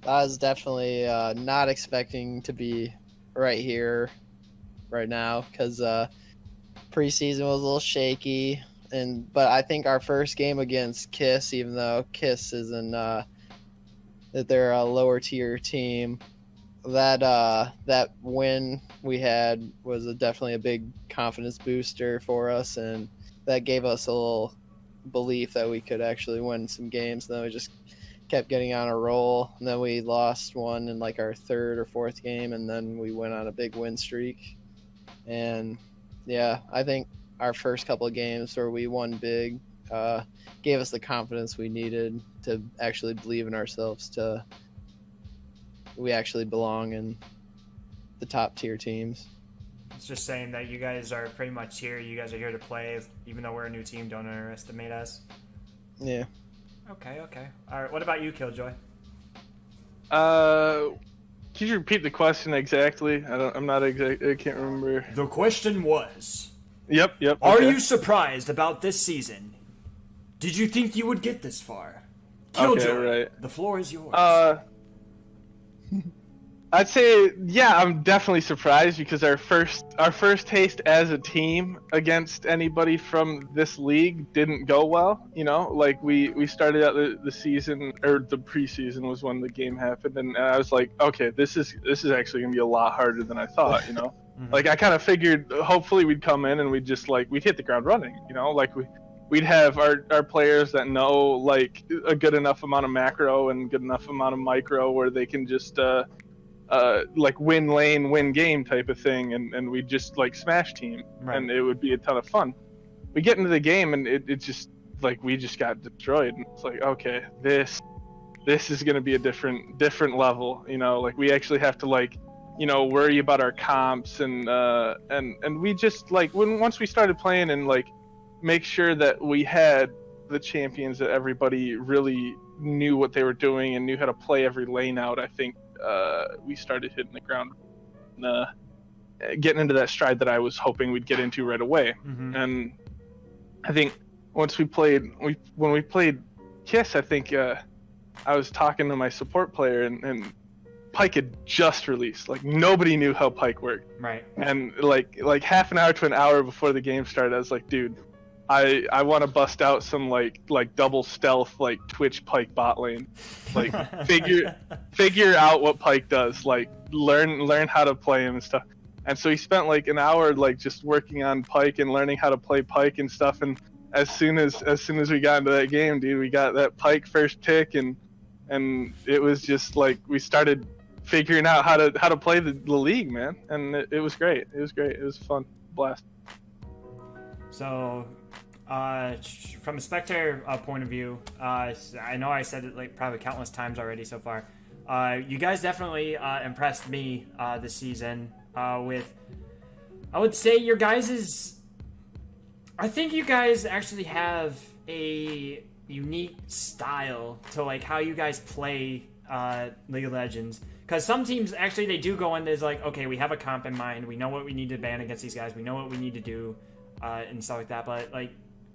was definitely not expecting to be right here, right now, because preseason was a little shaky, but I think our first game against KISS, even though KISS is that they're a lower tier team, that win we had was definitely a big confidence booster for us, and that gave us a little belief that we could actually win some games. And then we just kept getting on a roll, and then we lost one in like our third or fourth game, and then we went on a big win streak. And yeah, I think our first couple of games where we won big gave us the confidence we needed to actually believe in ourselves, to we actually belong in the top tier teams. It's just saying that you guys are pretty much here. You guys are here to play. Even though we're a new team, don't underestimate us. Yeah. Okay. All right. What about you, Killjoy? Can you repeat the question exactly? I can't remember. The question was... Yep. Are you surprised about this season? Did you think you would get this far? Killjoy, okay, right. The floor is yours. I'd say, yeah, I'm definitely surprised because our first taste as a team against anybody from this league didn't go well. You know, like we started out the season, or the preseason was when the game happened, and I was like, okay, this is actually gonna be a lot harder than I thought. You know, like I kind of figured hopefully we'd come in and we'd hit the ground running. You know, like we'd have our players that know like a good enough amount of macro and good enough amount of micro where they can just like win lane, win game type of thing, and we just like smash team, right. And it would be a ton of fun. We get into the game and it just like we just got destroyed, and it's like, okay, this is gonna be a different level, you know, like we actually have to like, you know, worry about our comps and we just like once we started playing and like make sure that we had the champions that everybody really knew what they were doing and knew how to play every lane out, I think we started hitting the ground, getting into that stride that I was hoping we'd get into right away. And I think once when we played KISS, I think I was talking to my support player, and Pike had just released. Like nobody knew how Pike worked. Right. And like half an hour to an hour before the game started, I was like, dude, I want to bust out some like double stealth like Twitch Pike bot lane, like figure out what Pike does, like learn how to play him and stuff. And so he spent like an hour like just working on Pike and learning how to play Pike and stuff. And as soon as we got into that game, dude, we got that Pike first pick, and it was just like we started figuring out how to play the league, man. And it was great. It was fun, blast. So. From a spectator point of view, I know I said it like probably countless times already so far. You guys definitely impressed me this season with, I would say your guys's. I think you guys actually have a unique style to like how you guys play League of Legends. Because some teams actually they do go in. There's like, okay, we have a comp in mind. We know what we need to ban against these guys. We know what we need to do and stuff like that. But like.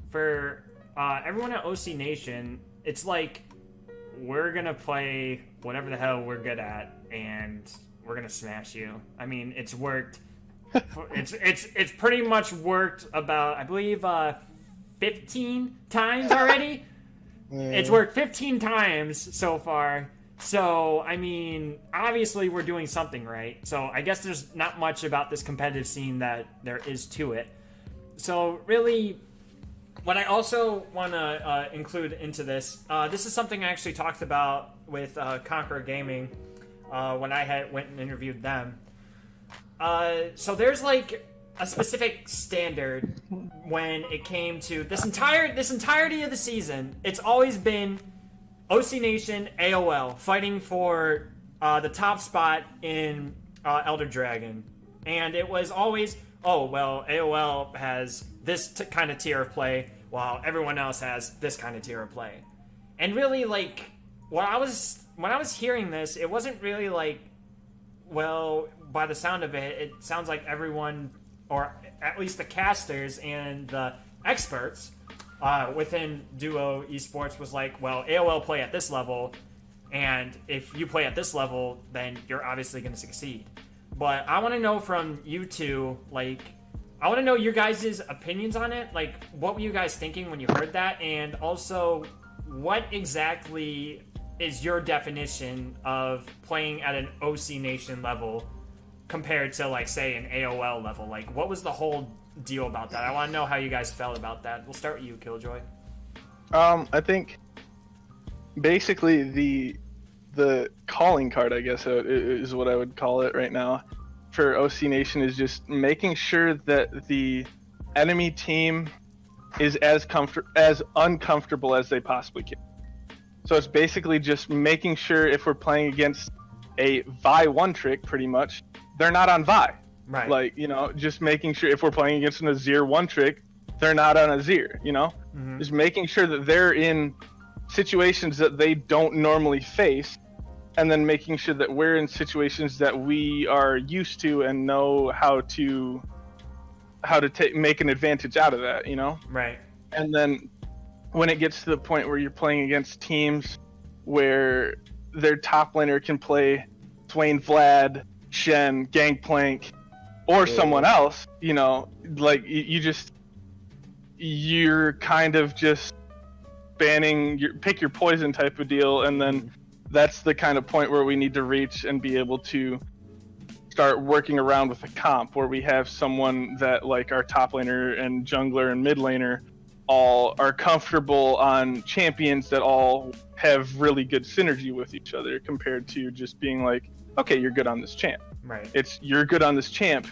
For everyone at OC Nation, it's like we're gonna play whatever the hell we're good at, and we're gonna smash you. I mean, it's worked. It's pretty much worked about, I believe, 15 times already. It's worked 15 times so far. So I mean, obviously we're doing something right. So I guess there's not much about this competitive scene that there is to it. So really. What I also want to include into this is something I actually talked about with Conqueror Gaming when I went and interviewed them. So there's like a specific standard when it came to this entirety of the season. It's always been OC Nation, AOL fighting for the top spot in Elder Dragon, and it was always, oh well, AOL has this kind of tier of play, while everyone else has this kind of tier of play. And really, like, when I was hearing this, it wasn't really like, well, by the sound of it, it sounds like everyone, or at least the casters and the experts within DUO Esports was like, well, AOL play at this level, and if you play at this level, then you're obviously going to succeed. But I want to know from you two, like, I want to know your guys' opinions on it. Like, what were you guys thinking when you heard that? And also, what exactly is your definition of playing at an OC Nation level compared to, like, say, an AOL level? Like, what was the whole deal about that? I want to know how you guys felt about that. We'll start with you, Killjoy. I think basically the calling card, I guess, is what I would call it right now, for OC Nation is just making sure that the enemy team is as uncomfortable as they possibly can. So it's basically just making sure if we're playing against a Vi one trick, pretty much, they're not on Vi. Right. Like, you know, just making sure if we're playing against an Azir one trick, they're not on Azir, you know? Mm-hmm. Just making sure that they're in situations that they don't normally face, and then making sure that we're in situations that we are used to and know how to make an advantage out of that, you know? Right. And then when it gets to the point where you're playing against teams where their top laner can play Swain Vlad, Shen, Gangplank, or someone else, you know, like you're kind of just banning pick your poison type of deal, and then that's the kind of point where we need to reach and be able to start working around with a comp where we have someone that, like, our top laner and jungler and mid laner all are comfortable on champions that all have really good synergy with each other, compared to just being like, okay, you're good on this champ. Right. It's you're good on this champ,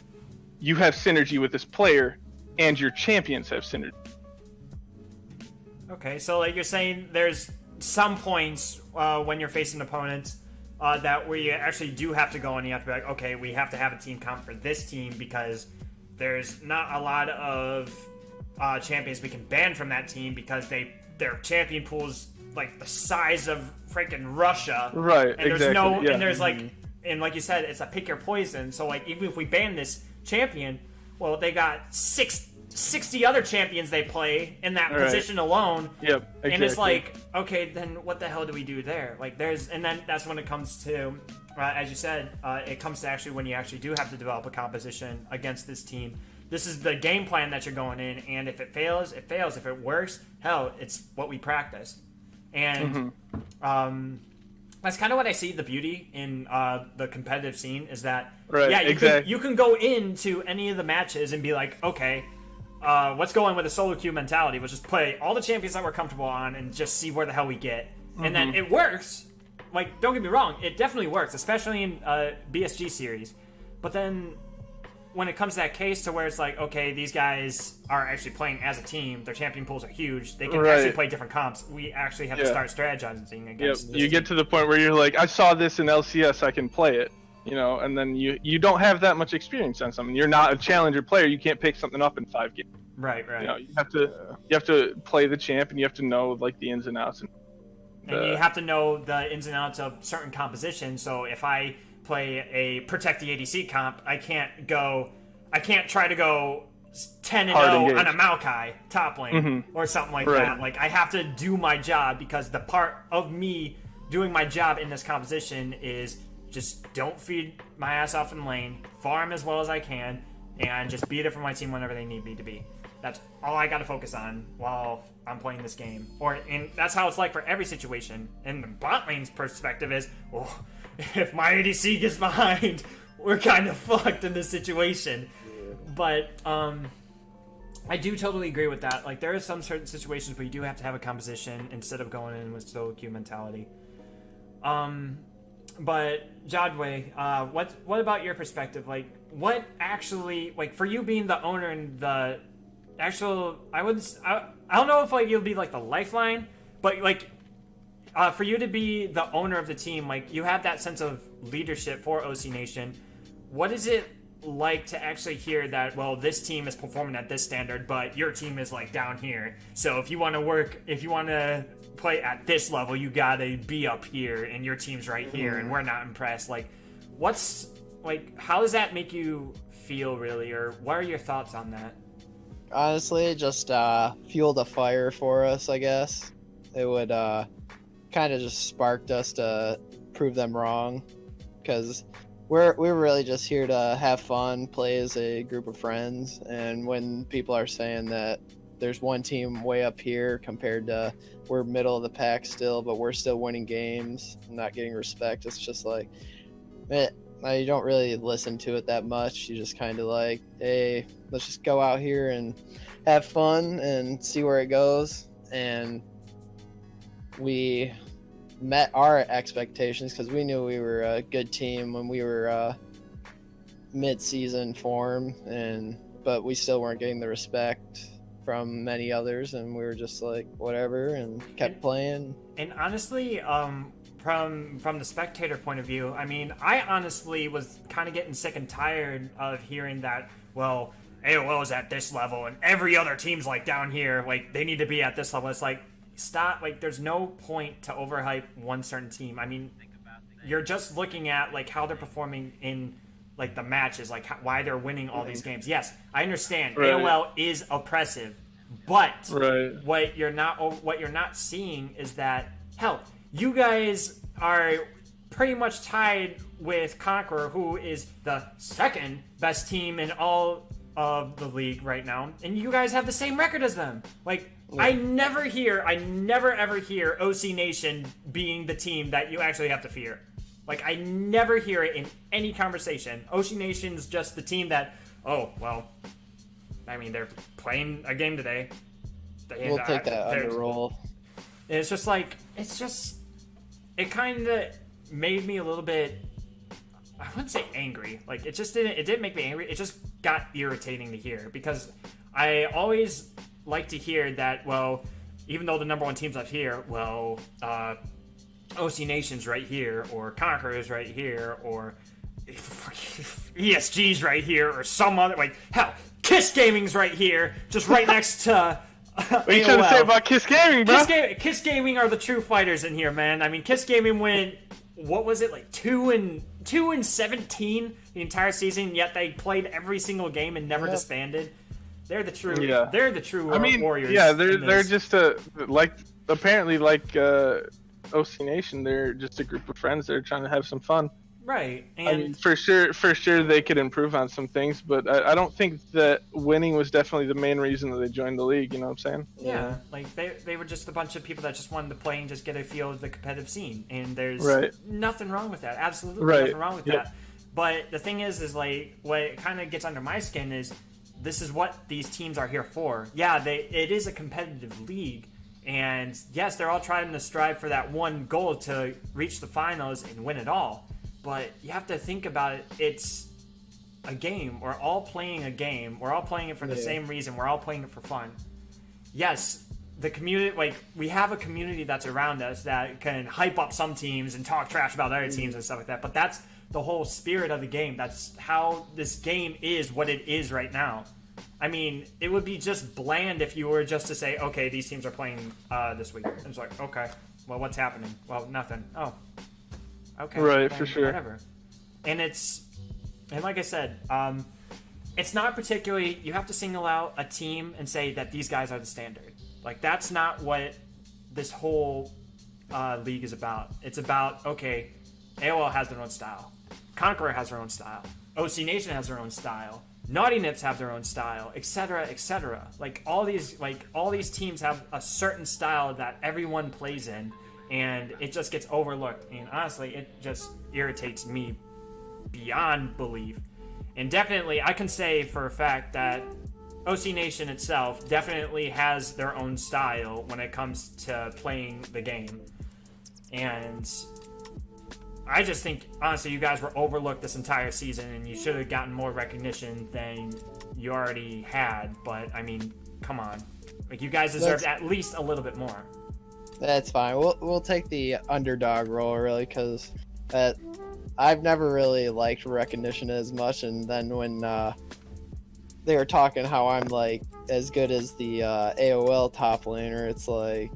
you have synergy with this player, and your champions have synergy. Okay, so like you're saying there's some points when you're facing opponents that where you actually do have to go and you have to be like, okay, we have to have a team comp for this team because there's not a lot of champions we can ban from that team because their champion pool's like the size of freaking Russia. Right, and there's exactly, yeah. and there's like, and like you said, it's a pick your poison. So like even if we ban this champion, well, they got 60 other champions they play in that position alone. Yep, exactly. And it's like, okay, then what the hell do we do there? Like and then that's when it comes to, as you said, it comes to actually when you actually do have to develop a composition against this team. This is the game plan that you're going in, and if it fails, it fails. If it works, hell, it's what we practice. And that's kind of what I see the beauty in the competitive scene is that, you can go into any of the matches and be like, okay, let's go in with a solo queue mentality. We'll just play all the champions that we're comfortable on and just see where the hell we get. And then it works. Like, don't get me wrong, it definitely works, especially in BSG series. But then when it comes to that case to where it's like, okay, these guys are actually playing as a team, their champion pools are huge, they can actually play different comps, we actually have to start strategizing against this you get to the point where you're like, I saw this in LCS, I can play it, you know, and then you don't have that much experience on something. You're not a challenger player, you can't pick something up in 5 games. Right. You know, you have to play the champ, and you have to know like the ins and outs. And you have to know the ins and outs of certain compositions. So if I play a protect the ADC comp, I can't try to go 10-0 on a Maokai top lane or something like that. Like, I have to do my job, because the part of me doing my job in this composition is just don't feed my ass off in lane, farm as well as I can, and just be there for my team whenever they need me to be. That's all I got to focus on while I'm playing this game. And that's how it's like for every situation. And the bot lane's perspective is, well, if my ADC gets behind, we're kind of fucked in this situation. But I do totally agree with that. Like, there are some certain situations where you do have to have a composition instead of going in with solo queue mentality. But Jadwe, what about your perspective? Like, what actually, like, for you being the owner and the actual, I don't know if like you'll be like the lifeline, but like for you to be the owner of the team, like you have that sense of leadership for OC Nation. What is it like to actually hear that, well, this team is performing at this standard, but your team is like down here. So if you want to play at this level, you gotta be up here, and your team's right here, and we're not impressed. Like, how does that make you feel, really, or what are your thoughts on that? Honestly, it just fueled a fire for us, I guess. It would kind of just sparked us to prove them wrong, because we're really just here to have fun, play as a group of friends, and when people are saying that there's one team way up here compared to we're middle of the pack still, but we're still winning games, not getting respect, it's just like, you don't really listen to it that much. You just kind of like, hey, let's just go out here and have fun and see where it goes. And we met our expectations because we knew we were a good team when we were mid-season form, but we still weren't getting the respect from many others, and we were just like whatever and kept playing. And honestly, from the spectator point of view, I mean, I honestly was kind of getting sick and tired of hearing that, well, AOL is at this level and every other team's like down here, like they need to be at this level. It's like, stop, like there's no point to overhype one certain team. I mean, you're just looking at like how they're performing in like the matches, like why they're winning all these games. Yes, I understand AOL is oppressive, but what you're not seeing is that, hell, you guys are pretty much tied with Conqueror, who is the second best team in all of the league right now, and you guys have the same record as them. Like, I never ever hear OC Nation being the team that you actually have to fear. Like, I never hear it in any conversation. OC Nation's just the team that, oh, well, I mean, they're playing a game today. We'll take that under roll. It's just like, it kind of made me a little bit, I wouldn't say angry. Like, it didn't make me angry. It just got irritating to hear, because I always like to hear that, well, even though the number one team's up here, well, OC Nation's right here, or Conqueror's right here, or ESG's right here, or some other, like, hell, Kiss Gaming's right here, just right next to What are you trying to say about Kiss Gaming, bro? Kiss Gaming are the true fighters in here, man. I mean, Kiss Gaming went, what was it, like 2-17 the entire season, yet they played every single game and never disbanded. They're the true. Yeah. They're the true warriors. Yeah, they're just apparently OC Nation. They're just a group of friends that are trying to have some fun. Right. And I mean, for sure they could improve on some things, but I don't think that winning was definitely the main reason that they joined the league, you know what I'm saying? Yeah, like they were just a bunch of people that just wanted to play and just get a feel of the competitive scene, and there's nothing wrong with that. Absolutely nothing wrong with that. But the thing is like, what kind of gets under my skin is, this is what these teams are here for. Yeah, it is a competitive league, and yes, they're all trying to strive for that one goal to reach the finals and win it all. But you have to think about it. It's a game. We're all playing a game. We're all playing it for the same reason. We're all playing it for fun. Yes, the community, like, we have a community that's around us that can hype up some teams and talk trash about other teams and stuff like that. But that's the whole spirit of the game. That's how this game is what it is right now. I mean, it would be just bland if you were just to say, okay, these teams are playing this week. It's like, okay, well, what's happening? Well, nothing. Oh. Okay. Right, for sure. Whatever. And like I said, it's not particularly, you have to single out a team and say that these guys are the standard. Like, that's not what this whole league is about. It's about, okay, AOL has their own style. Conqueror has their own style. OC Nation has their own style. Naughty Nips have their own style, etc., etc. Like, all these teams have a certain style that everyone plays in, and it just gets overlooked. And honestly, it just irritates me beyond belief. And definitely, I can say for a fact that OC Nation itself definitely has their own style when it comes to playing the game. And I just think, honestly, you guys were overlooked this entire season, and you should have gotten more recognition than you already had. But, I mean, come on. Like, you guys deserved at least a little bit more. That's fine. We'll take the underdog role, really, because I've never really liked recognition as much. And then when they were talking how I'm like as good as the AOL top laner, it's like,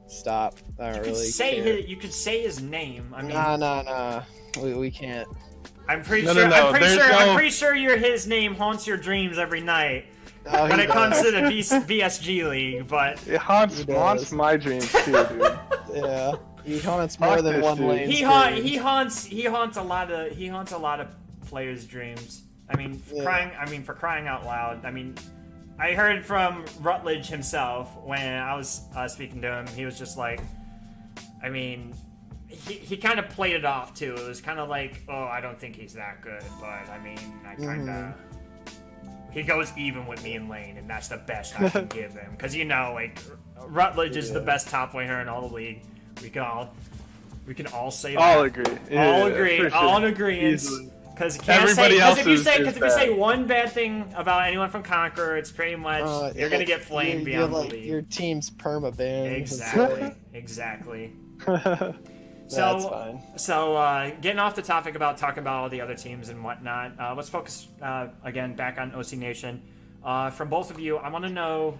stop. I don't really care. You could say his name. I mean, nah. We can't. I'm pretty sure his name haunts your dreams every night. Oh, when it comes to the VSG League, but it haunts my dreams too, dude. Yeah. He haunts more than one lane. He haunts a lot of players' dreams. I mean, for crying out loud. I mean, I heard from Rutledge himself when I was speaking to him. He was just like, I mean, he kind of played it off too. It was kind of like, oh, I don't think he's that good, but I mean, I kind of. He goes even with me in lane, and that's the best I can give him. Because, you know, like, Rutledge is the best top laner in all the league. We can all say that. All agree. All agree. All in agreement. Because if you say one bad thing about anyone from Conqueror, it's pretty much you're gonna get flamed beyond belief. Your team's perma-banned. Exactly. That's fine. So, getting off the topic about talking about all the other teams and whatnot, let's focus again back on OC Nation. From both of you, I want to know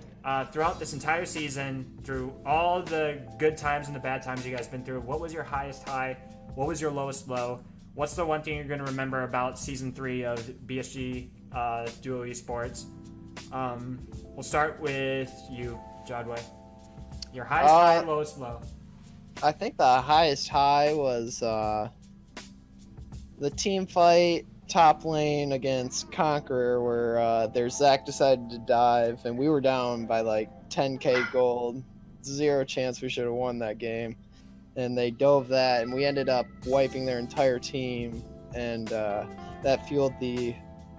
throughout this entire season, through all the good times and the bad times you guys been through, what was your highest high? What was your lowest low? What's the one thing you're going to remember about Season 3 of BSG DUO Esports? We'll start with you, Jodway. Your highest high, lowest low. I think the highest high was the team fight top lane against Conqueror where their Zach decided to dive and we were down by like 10k gold. Zero chance we should have won that game. And they dove that and we ended up wiping their entire team and that fueled the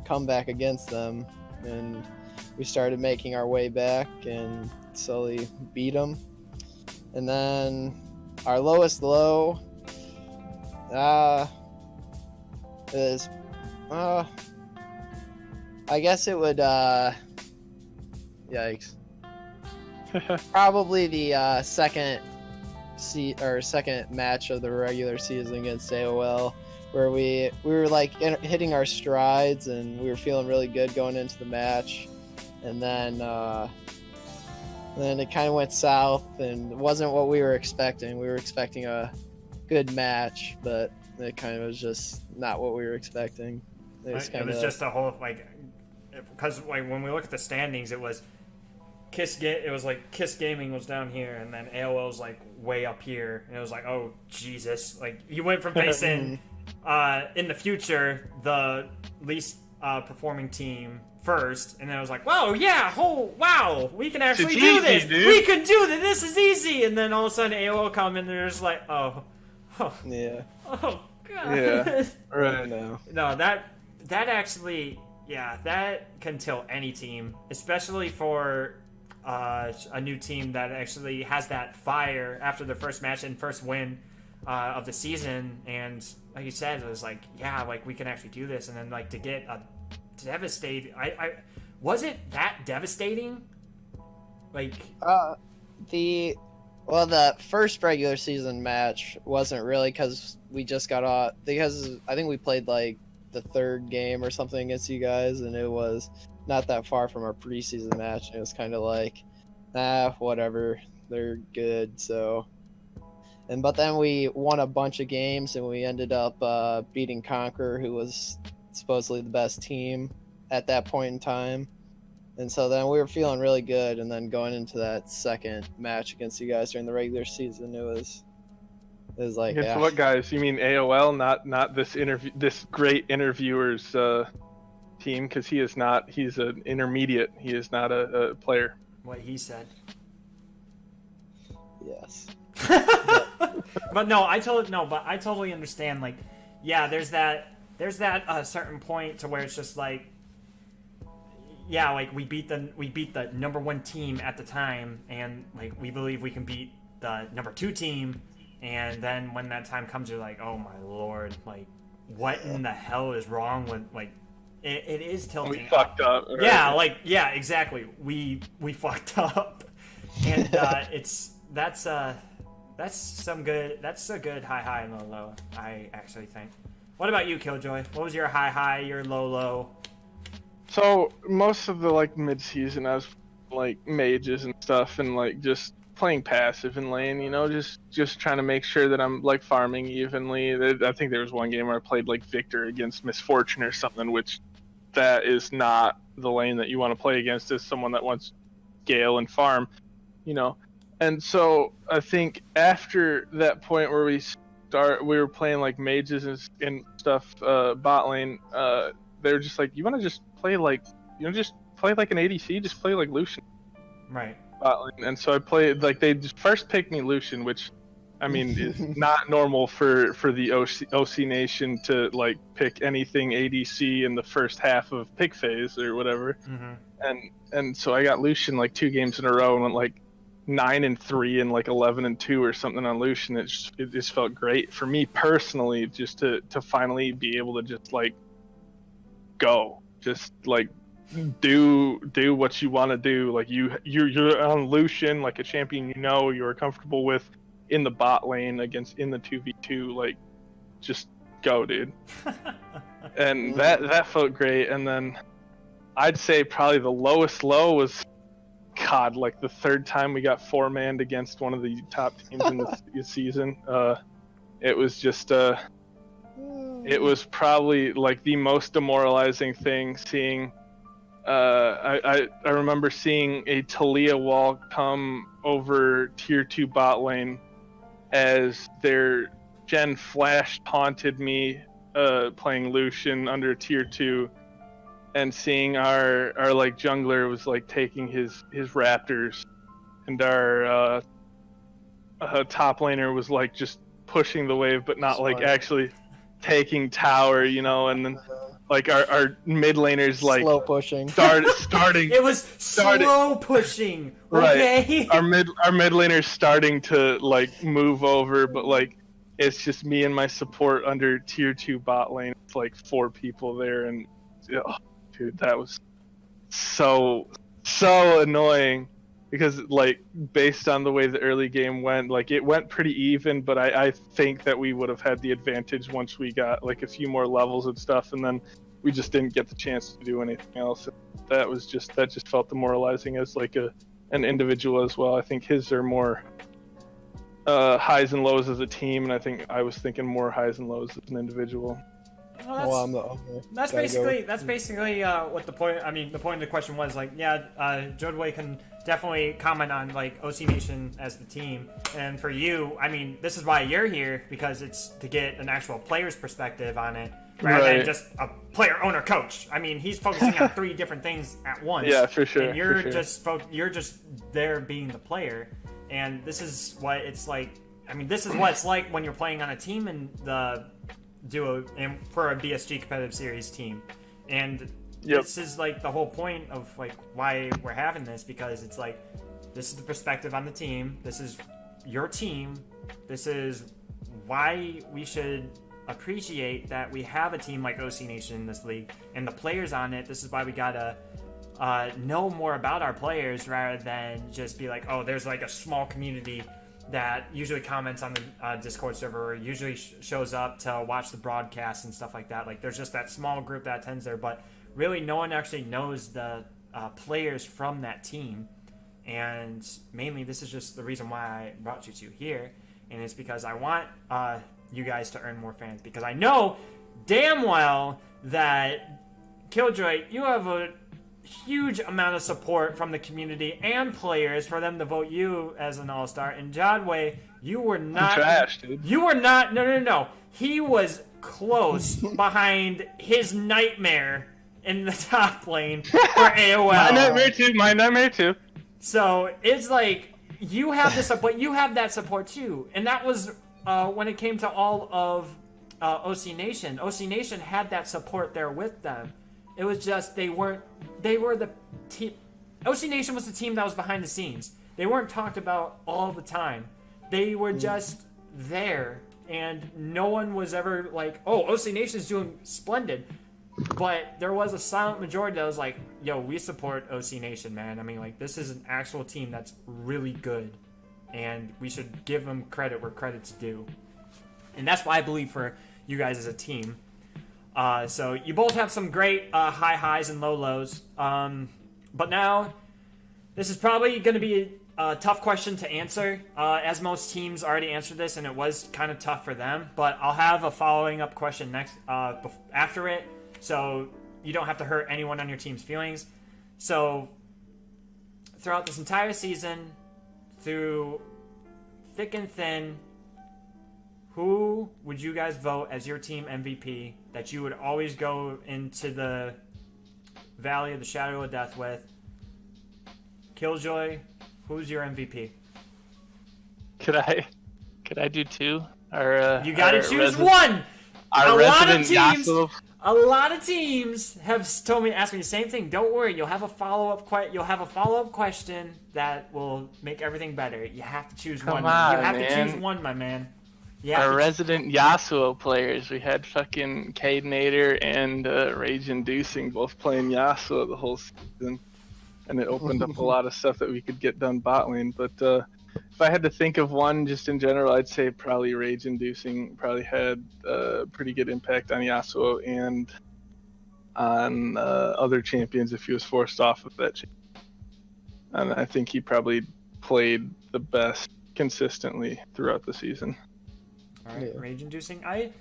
comeback against them and we started making our way back and slowly beat them. And then our lowest low is I guess it would yikes. Probably the second match of the regular season against AOL where we were like hitting our strides and we were feeling really good going into the match and then it kind of went south and it wasn't what we were expecting. We were expecting a good match, but it kind of was just not what we were expecting. It was just a whole because when we look at the standings, it was Kiss Gaming was down here, and then AOL was like way up here, and it was like, oh Jesus! Like you went from facing in the future the least performing team first, and then I was like, "Whoa, yeah, wow, we can actually do this. Dude. We can do this. This is easy." And then all of a sudden, AOL come in, and they're just like, "Oh, yeah, oh God, yeah, right now." No, that actually, yeah, that can tilt any team, especially for a new team that actually has that fire after their first match and first win of the season. And like you said, it was like, yeah, like we can actually do this, and then like to get a devastating. Was it that devastating? Like the first regular season match wasn't really because we just got off because I think we played like the third game or something against you guys and it was not that far from our preseason match and it was kind of like whatever, they're good. So but then we won a bunch of games and we ended up beating Conqueror, who was supposedly the best team at that point in time, and so then we were feeling really good. And then going into that second match against you guys during the regular season, it was like, guess what, guys? You mean AOL, not this great interviewer's team, because he is not. He's an intermediate. He is not a player. What he said. Yes. But no, I totally understand. Like, yeah, there's that certain point to where it's just like, yeah, like we beat the number one team at the time, and like we believe we can beat the number two team, and then when that time comes, you're like, oh my lord, like what in the hell is wrong with like it is tilting. We fucked up. Right? Yeah, like yeah, exactly. We fucked up, and that's a good high and low low. I actually think. What about you, Killjoy? What was your high, your low? So most of the like mid-season, I was like mages and stuff, and like just playing passive in lane. You know, just trying to make sure that I'm like farming evenly. I think there was one game where I played like Victor against Misfortune or something, which that is not the lane that you want to play against as someone that wants scale and farm. You know, And so I think after that point where we were playing like mages and stuff, bot lane, they were just like, you want to just play like, just play like an ADC, just play like Lucian. Right. Bot lane. And so I played, like, they just first picked me Lucian, which, I mean, is not normal for the OC Nation to, like, pick anything ADC in the first half of pick phase or whatever. Mm-hmm. And so I got Lucian like 2 games in a row and went like 9-3 and like 11-2 or something on Lucian. It just felt great for me personally, just to finally be able to just like go, just like do what you want to do. Like you're on Lucian, like a champion you're comfortable with in the bot lane in the 2v2, like just go, dude. And that felt great. And then I'd say probably the lowest low was, God, like the third time we got 4-manned against one of the top teams in the season. It was just it was probably like the most demoralizing thing seeing. I remember seeing a Talia wall come over tier 2 bot lane as their Gen Flash taunted me playing Lucian under tier 2, and seeing our like jungler was like taking his raptors, and our top laner was like just pushing the wave but not like actually taking tower, and then like our mid laners like slow pushing starting it was slow pushing, okay? Right. Our mid laners starting to like move over, but like it's just me and my support under tier 2 bot lane. It's like 4 people there, and dude, that was so annoying, because like based on the way the early game went, like it went pretty even, but I think that we would have had the advantage once we got like a few more levels and stuff, and then we just didn't get the chance to do anything else. That just felt demoralizing as like an individual as well. I think his are more highs and lows as a team, and I think I was thinking more highs and lows as an individual. Well, that's basically what the point. I mean, the point of the question was like, Jodway can definitely comment on like OC Nation as the team, and for you, I mean, this is why you're here, because it's to get an actual player's perspective on it, rather than just a player, owner, coach. I mean, he's focusing on 3 different things at once. Yeah, for sure. And you're just there being the player, and this is what it's like. I mean, this is what it's like when you're playing on a team in the duo and for a BSG competitive series team, and this is like the whole point of like why we're having this, because it's like this is the perspective on the team, this is your team, this is why we should appreciate that we have a team like OC Nation in this league and the players on it. This is why we gotta know more about our players, rather than just be like, oh, there's like a small community that usually comments on the Discord server, or usually shows up to watch the broadcast and stuff like that. Like, there's just that small group that attends there, but really no one actually knows the players from that team. And mainly, this is just the reason why I brought you two here, and it's because I want you guys to earn more fans, because I know damn well that Killjoy, you have a huge amount of support from the community and players for them to vote you as an all-star. And Jodway, you were not trash, dude. You were not. No. He was close behind his nightmare in the top lane for AOL. My nightmare too. So it's like you have the support. You have that support too, and that was when it came to all of OC Nation. OC Nation had that support there with them. It was just they were the team. OC Nation was the team that was behind the scenes. They weren't talked about all the time. They were just there, and no one was ever like, "Oh, OC Nation's doing splendid." But there was a silent majority that was like, "Yo, we support OC Nation, man. I mean, like, this is an actual team that's really good, and we should give them credit where credit's due." And that's why I believe for you guys as a team. So you both have some great high highs and low lows. But now, this is probably going to be a tough question to answer, as most teams already answered this, and it was kind of tough for them. But I'll have a following up question next after it, so you don't have to hurt anyone on your team's feelings. So throughout this entire season, through thick and thin, who would you guys vote as your team MVP that you would always go into the Valley of the Shadow of Death with? Killjoy, who's your MVP? Could I do two? You gotta choose one! Our resident Yasuo. A lot of teams have asked me the same thing. Don't worry, you'll have a follow-up question that will make everything better. You have to choose one. You have to choose one, my man. Our resident Yasuo players. We had fucking Cadenator and Rage Inducing both playing Yasuo the whole season, and it opened up a lot of stuff that we could get done bot lane. But if I had to think of one just in general, I'd say probably Rage Inducing probably had a pretty good impact on Yasuo and on other champions if he was forced off of that champion. And I think he probably played the best consistently throughout the season. All right, Rage Inducing. I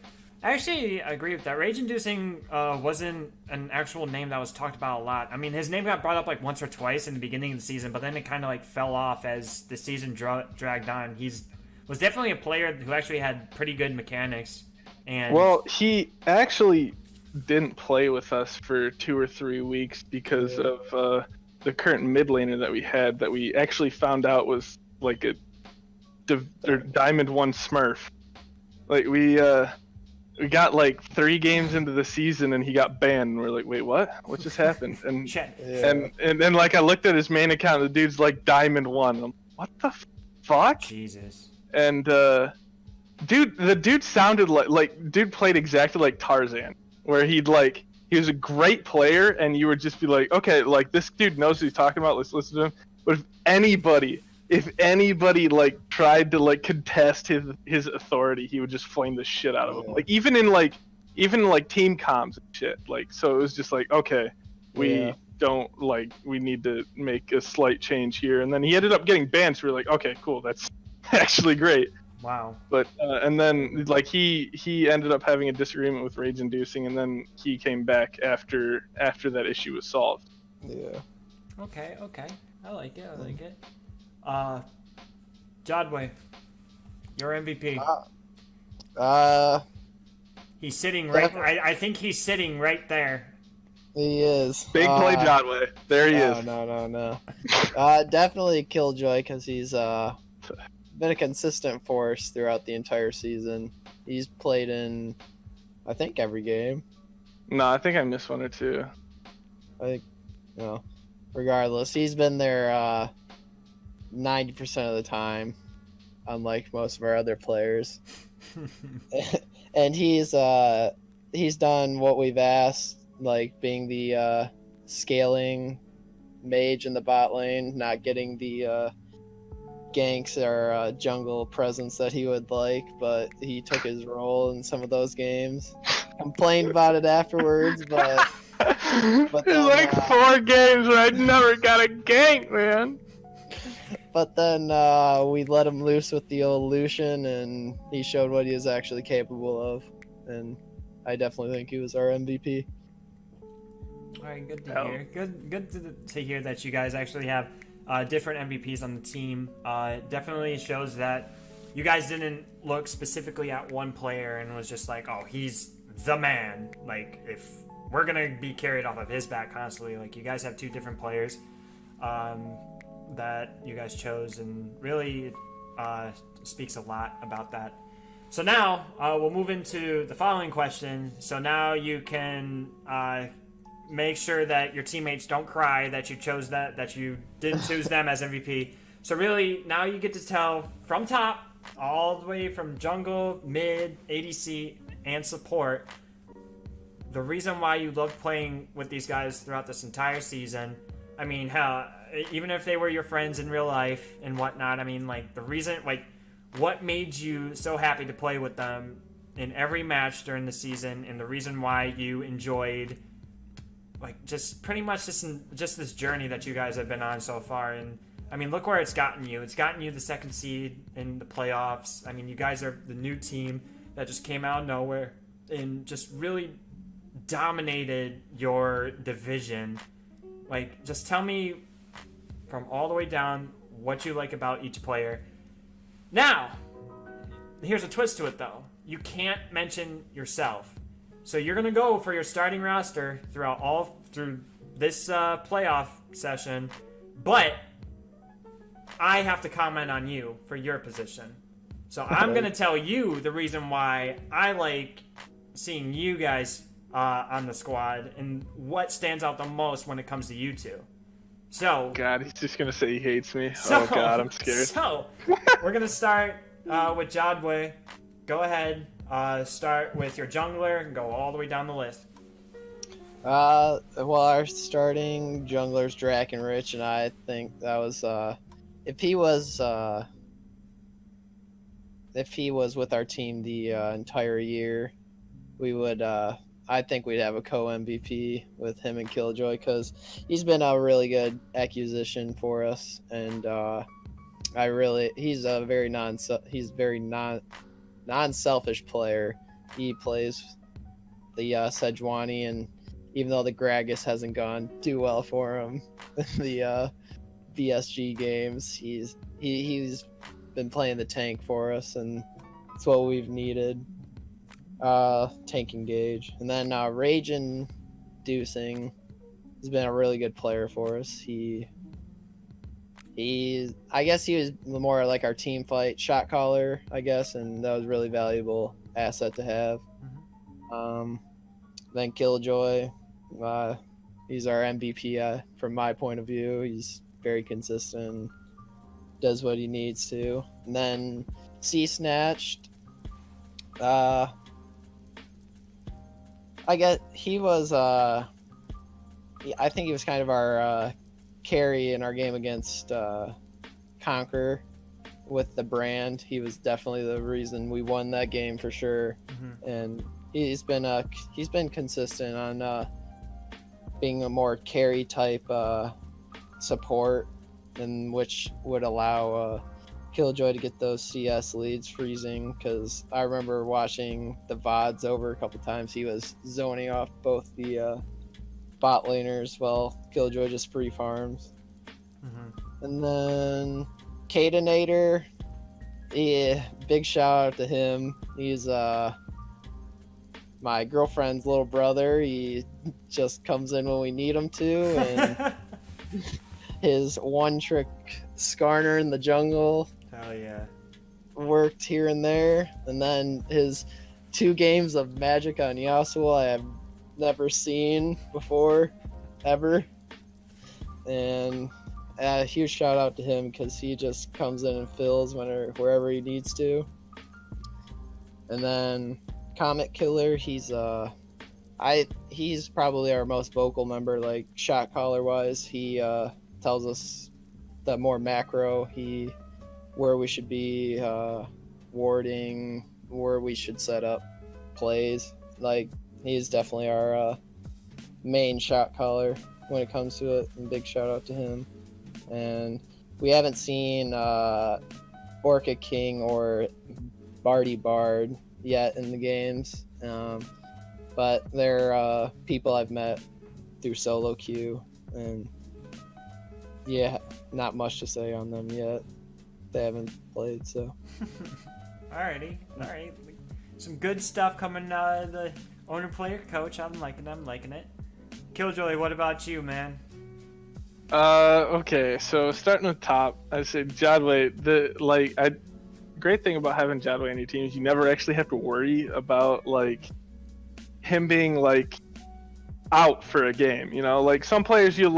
actually agree with that. Rage Inducing wasn't an actual name that was talked about a lot. I mean, his name got brought up like once or twice in the beginning of the season, but then it kind of like fell off as the season dragged on. Was definitely a player who actually had pretty good mechanics. And well, he actually didn't play with us for 2 or 3 weeks because of the current mid laner that we had that we actually found out was like a Diamond 1 Smurf. Like we got like 3 games into the season and he got banned. And we're like, wait, what? What just happened? And and then like I looked at his main account. The dude's like Diamond 1. I'm like, what the fuck? Jesus. And the dude sounded like dude played exactly like Tarzan, where he was a great player, and you would just be like, okay, like this dude knows what he's talking about. Let's listen to him. But if anybody like tried to like contest his authority, he would just flame the shit out of him. Like even in team comms and shit. Like so it was just like, okay, we need to make a slight change here. And then he ended up getting banned, so we're like, okay, cool, that's actually great. Wow. But and then like he ended up having a disagreement with Rage Inducing, and then he came back after that issue was solved. Yeah. Okay. I like it. Jodway, your MVP. He's sitting right. I think he's sitting right there. He is. Big play, Jodway. There he is. No. Definitely Killjoy, because he's been a consistent force throughout the entire season. He's played in, I think, every game. No, I think I missed 1 or 2. I think, regardless, he's been there 90% of the time, unlike most of our other players. And he's done what we've asked, like being the scaling mage in the bot lane, not getting the ganks or jungle presence that he would like, but he took his role in some of those games. Complained about it afterwards, but then, like 4 games where I never got a gank, man. But then we let him loose with the old Lucian, and he showed what he was actually capable of. And I definitely think he was our MVP. All right, good to hear. Good to hear that you guys actually have different MVPs on the team. Definitely shows that you guys didn't look specifically at one player and was just like, oh, he's the man. Like, if we're going to be carried off of his back constantly, like, you guys have 2 different players that you guys chose, and really speaks a lot about that. So now we'll move into the following question. So now you can make sure that your teammates don't cry that you chose that you didn't choose them as MVP. So really, now you get to tell from top all the way from jungle, mid, ADC, and support the reason why you loved playing with these guys throughout this entire season. I mean, hell, even if they were your friends in real life and whatnot, I mean, like, the reason, like, what made you so happy to play with them in every match during the season, and the reason why you enjoyed, like, just pretty much just this journey that you guys have been on so far. And I mean, look where it's gotten you. It's gotten you the 2nd seed in the playoffs. I mean, you guys are the new team that just came out of nowhere and just really dominated your division. Like, just tell me from all the way down, what you like about each player. Now, here's a twist to it, though. You can't mention yourself. So you're going to go for your starting roster through this playoff session, but I have to comment on you for your position. So I'm going to tell you the reason why I like seeing you guys on the squad and what stands out the most when it comes to you two. So God, he's just gonna say he hates me. Oh God, I'm scared. So we're gonna start with Jadwe. Go ahead. Start with your jungler and go all the way down the list. Well, our starting junglers, Drac and Rich, and I think that was if he was with our team the entire year, we would. I think we'd have a co-MVP with him and Killjoy because he's been a really good acquisition for us, and he's a very non-selfish player. He plays the Sejuani, and even though the Gragas hasn't gone too well for him in the BSG games, he's been playing the tank for us, and it's what we've needed. Tank engage, and then Rage and Deucing has been a really good player for us. I guess he was more like our team fight shot caller, I guess, and that was a really valuable asset to have. Then Killjoy, he's our MVP from my point of view. He's very consistent, does what he needs to. And then C Snatched, I guess he was. I think he was kind of our carry in our game against Conqueror with the brand. He was definitely the reason we won that game for sure. And he's been consistent on being a more carry type support, and which would allow Killjoy to get those CS leads freezing, because I remember watching the VODs over a couple times. He was zoning off both the bot laners while Killjoy just free farms. And then Cadenator, big shout out to him. He's my girlfriend's little brother. He just comes in when we need him to, and his one trick Skarner in the jungle. Hell yeah. Worked here and there. And then his 2 games of magic on Yasuo I have never seen before, ever. And a huge shout out to him because he just comes in and fills wherever he needs to. And then Comet Killer, he's probably our most vocal member, like shot caller wise. He tells us that more macro, where we should be warding, where we should set up plays. Like, he's definitely our main shot caller when it comes to it, and big shout out to him. And we haven't seen Orchid King or Barty Bard yet in the games, but they're people I've met through solo queue, and yeah, not much to say on them yet. They haven't played, so. Alright. Some good stuff coming out of the owner player coach. I'm liking it. Killjoy, what about you, man? Okay, so starting with top, I said Jadwe. Great thing about having Jadwe on your team is you never actually have to worry about like him being like out for a game. You know, like some players they'll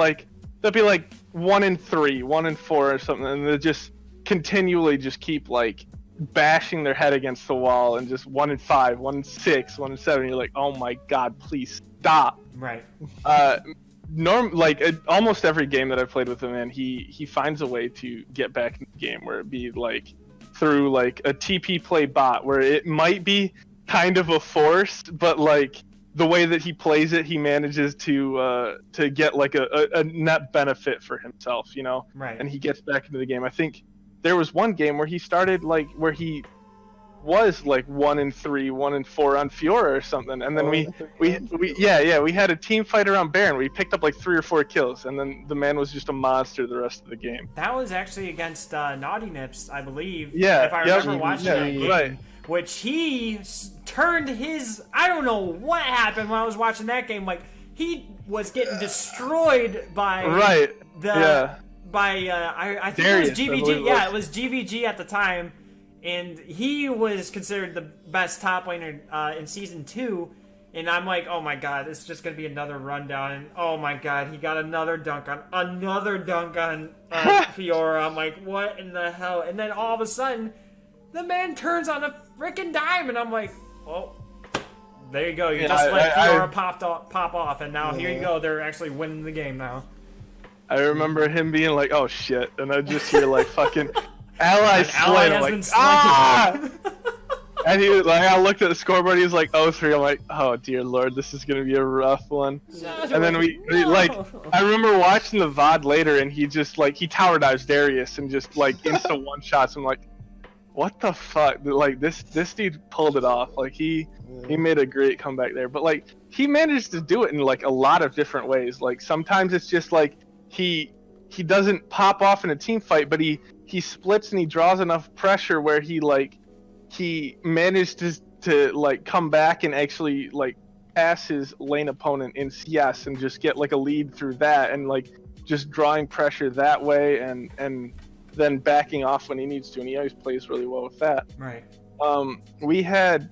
be like 1-3, 1-4 or something, and they just continually just keep like bashing their head against the wall and just 1-5, 1-6, 1-7. You're like, oh my god, please stop. Right. Almost every game that I've played with him, man, he finds a way to get back in the game, where it be like through like a TP play bot, where it might be kind of a force, but like the way that he plays it, he manages to get like a net benefit for himself, you know? Right. And he gets back into the game. I think there was one game where he started where he was like 1-3, 1-4 on Fiora or something, and then we had a team fight around Baron. We picked up like 3 or 4 kills, and then the man was just a monster the rest of the game. That was actually against Naughty Nips, I believe. Yeah, if I remember watching that game, right. Which he turned his. I don't know what happened when I was watching that game. Like he was getting destroyed by I think Darius, it was GVG. Yeah, it was GVG at the time. And he was considered the best top laner in Season 2. And I'm like, oh my god, it's just going to be another rundown. And oh my god, he got another dunk on Fiora. I'm like, what in the hell? And then all of a sudden, the man turns on a freaking dime. And I'm like, oh, there you go. You just let Fiora pop off. And now here you go. They're actually winning the game now. I remember him being like, oh shit. And I just hear like fucking... Ally slain. I'm like, ah! And he was like, I looked at the scoreboard. He was like, 0-3. I'm like, oh dear lord, this is gonna be a rough one. And then we like, I remember watching the VOD later, and he just like he tower dives Darius and just like insta one shots. I'm like, what the fuck? Like this dude pulled it off. Like he made a great comeback there. But like he managed to do it in like a lot of different ways. Like sometimes it's just like he doesn't pop off in a team fight, but he splits and he draws enough pressure where he managed to like come back and actually like pass his lane opponent in CS and just get like a lead through that, and like just drawing pressure that way and then backing off when he needs to, and he always plays really well with that. Right. We had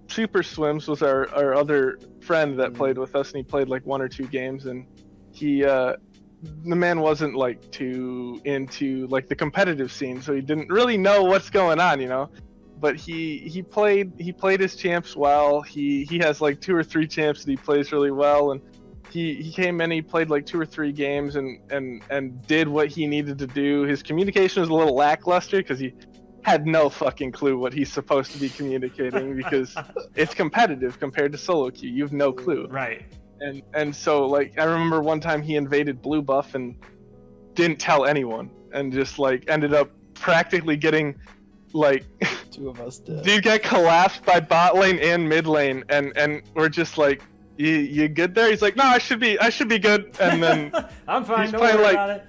Super Swims was our other friend that played with us, and he played like 1 or 2 games, and he the man wasn't like too into like the competitive scene, so he didn't really know what's going on, you know. But he played his champs well. He has like 2 or 3 champs that he plays really well, and he came in, he played like 2 or 3 games and did what he needed to do. His communication was a little lackluster because he had no fucking clue what he's supposed to be communicating because it's competitive compared to solo queue. You have no clue. Right. And so like I remember one time he invaded blue buff and didn't tell anyone, and just like ended up practically getting like 2 of us did. Dude got collapsed by bot lane and mid lane, and we're just like, you good there? He's like, no, I should be good. And then I'm fine.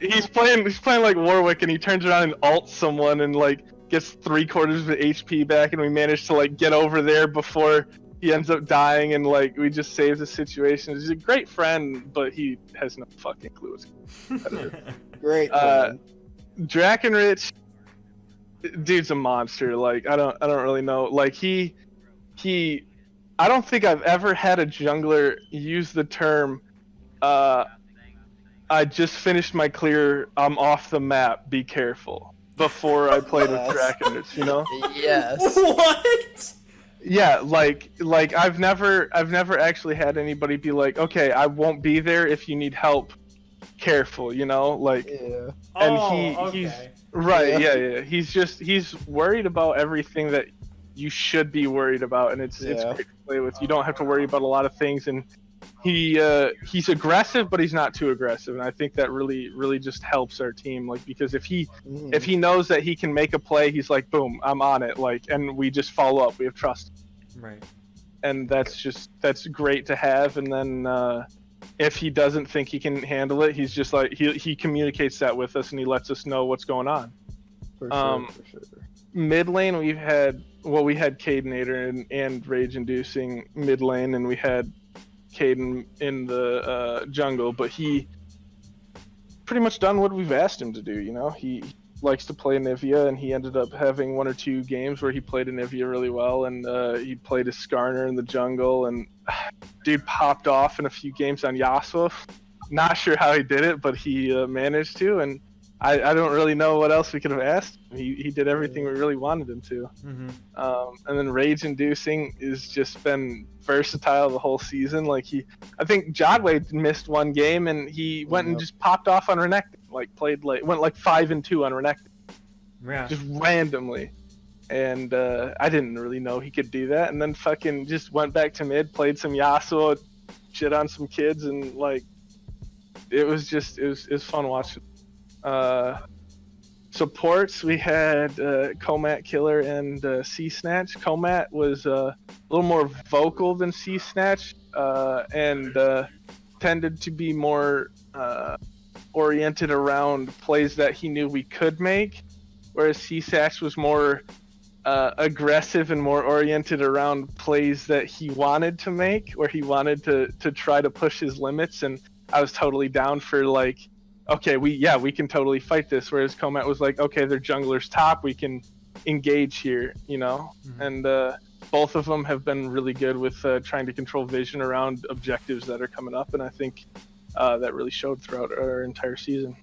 He's playing like Warwick, and he turns around and ults someone and like gets 3/4 of the HP back, and we managed to like get over there before he ends up dying, and like we just saved the situation. He's a great friend, but he has no fucking clue what's going on. Great. Drakenrich, dude's a monster. Like I don't really know. Like he I don't think I've ever had a jungler use the term I just finished my clear, I'm off the map, be careful, before I played with Drakenrich, you know? Yes. What? Yeah, like I've never actually had anybody be like, okay, I won't be there if you need help. Careful, you know, like. Yeah. And he's right. Yeah. He's worried about everything that you should be worried about, and it's great to play with. You don't have to worry about a lot of things, and he's aggressive, but he's not too aggressive, and I think that really just helps our team. Like because if he knows that he can make a play, he's like, boom, I'm on it. Like, and we just follow up. We have trust. Right. And that's great to have. And then if he doesn't think he can handle it, he's just like he communicates that with us, and he lets us know what's going on. For sure. Mid lane we had Cadenator and Rage Inducing mid lane, and we had Caden in the jungle, but he pretty much done what we've asked him to do, you know? He likes to play Nivea, and he ended up having 1 or 2 games where he played Nivea really well, and he played a Skarner in the jungle, and dude popped off in a few games on Yasuo. Not sure how he did it, but he managed to, and I don't really know what else we could have asked. He did everything we really wanted him to. Mm-hmm. And then Rage Inducing has just been versatile the whole season. Like I think Jodway missed 1 game, and he went and just popped off on Renekton. Like went like 5-2 on Renekton. Yeah. Just randomly. And I didn't really know he could do that. And then fucking just went back to mid, played some Yasuo, shit on some kids, and like it was fun watching. supports, we had Comat Killer and C Snatch. Comat was a little more vocal than C Snatch, and tended to be more oriented around plays that he knew we could make, whereas C Snatch was more aggressive and more oriented around plays that he wanted to make, where he wanted to try to push his limits. And I was totally down for like, okay, we can totally fight this. Whereas Comat was like, okay, they're junglers top, we can engage here, you know. And both of them have been really good with trying to control vision around objectives that are coming up, and I think that really showed throughout our entire season.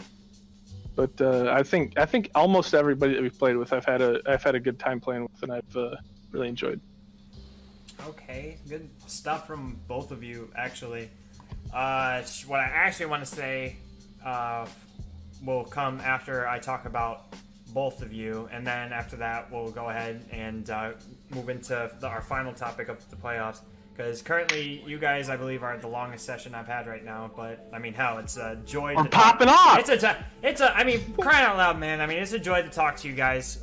But I think almost everybody that we've played with, I've had a good time playing with, and I've really enjoyed. Okay, good stuff from both of you, actually. What I actually want to say will come after I talk about both of you, and then after that we'll go ahead and move into our final topic of the playoffs. Because currently, you guys, I believe, are the longest session I've had right now. But I mean, hell, it's a joy. We're popping off. I mean, crying out loud, man. I mean, it's a joy to talk to you guys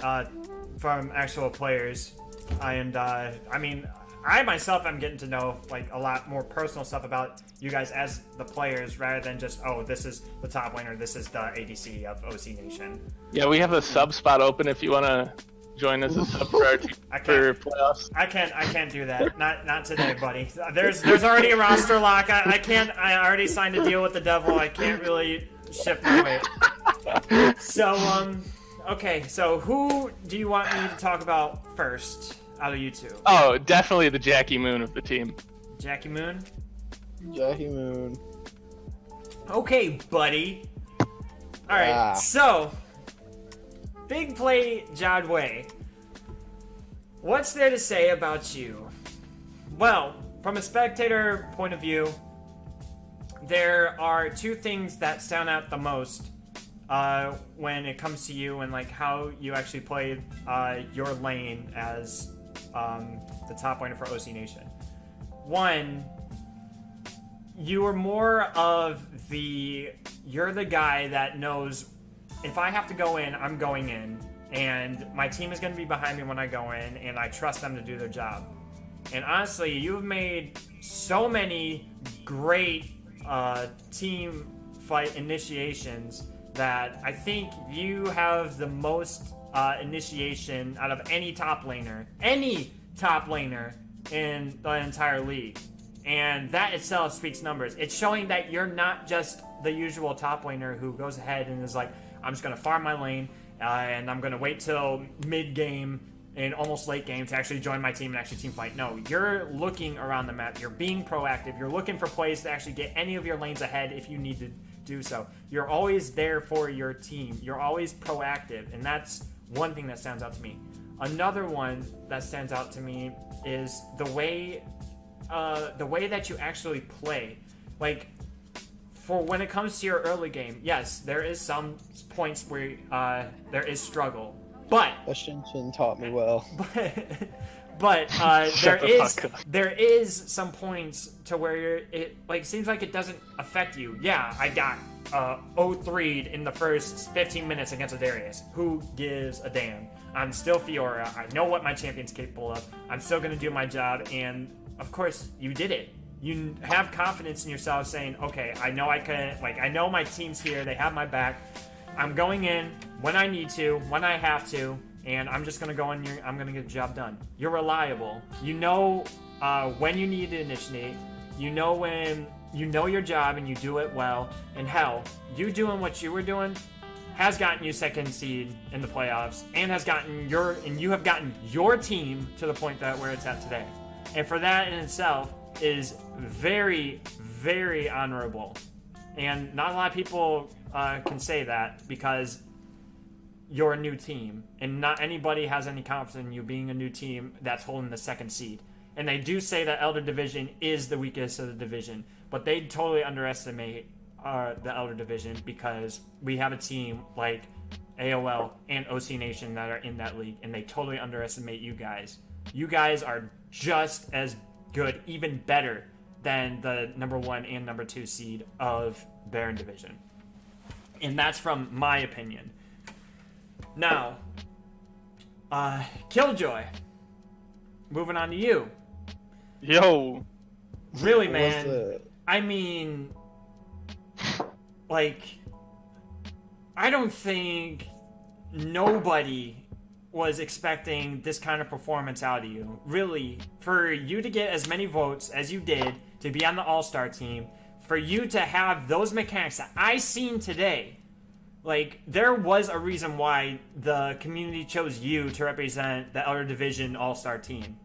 from actual players. And I mean, I myself am getting to know like a lot more personal stuff about you guys as the players, rather than just, oh, this is the top laner, this is the ADC of OC Nation. Yeah, we have a sub spot open if you want to join as a sub for our team for playoffs. I can't do that. Not today, buddy. There's already a roster lock. I can't. I already signed a deal with the devil. I can't really shift my weight. So okay. So who do you want me to talk about first out of you two? Oh, definitely the Jackie Moon of the team. Jackie Moon. Jackie Moon. Okay, buddy. All right. So. Big play Jadway. What's there to say about you? Well, from a spectator point of view, there are two things that stand out the most when it comes to you and like how you actually play your lane as the top laner for OC Nation. One, you are more of you're the guy that knows, if I have to go in, I'm going in, and my team is going to be behind me when I go in, and I trust them to do their job. And honestly, you've made so many great team fight initiations that I think you have the most initiation out of any top laner in the entire league. And that itself speaks numbers. It's showing that you're not just the usual top laner who goes ahead and is like, I'm just going to farm my lane, and I'm going to wait till mid-game and almost late game to actually join my team and actually team fight. No, you're looking around the map. You're being proactive. You're looking for plays to actually get any of your lanes ahead if you need to do so. You're always there for your team. You're always proactive, and that's one thing that stands out to me. Another one that stands out to me is the way that you actually play. Like, for when it comes to your early game, yes, there is some points where there is struggle, but Shin taught me well. But there is some points to where it like seems like it doesn't affect you. Yeah, I got 0-3'd in the first 15 minutes against a Darius. Who gives a damn? I'm still Fiora. I know what my champion's capable of. I'm still gonna do my job, and of course, you did it. You have confidence in yourself saying, okay, I know I can, like, I know my team's here, they have my back. I'm going in when I need to, when I have to, and I'm just going to go in here, I'm going to get the job done. You're reliable. You know when you need to initiate. You know when, you know your job and you do it well. And hell, you doing what you were doing has gotten you second seed in the playoffs and you have gotten your team to the point that where it's at today. And for that in itself is very, very honorable. And not a lot of people can say that because you're a new team. And not anybody has any confidence in you being a new team that's holding the second seed. And they do say that Elder Division is the weakest of the division. But they totally underestimate the Elder Division because we have a team like AOL and OC Nation that are in that league. And they totally underestimate you guys. You guys are just as good, even better than the number 1 and number 2 seed of Baron Division. And that's from my opinion. Now, Killjoy. Moving on to you. Yo. Really, man. I mean, like, I don't think nobody was expecting this kind of performance out of you. Really, for you to get as many votes as you did, to be on the All-Star team, for you to have those mechanics that I seen today, like, there was a reason why the community chose you to represent the Elder Division All-Star team.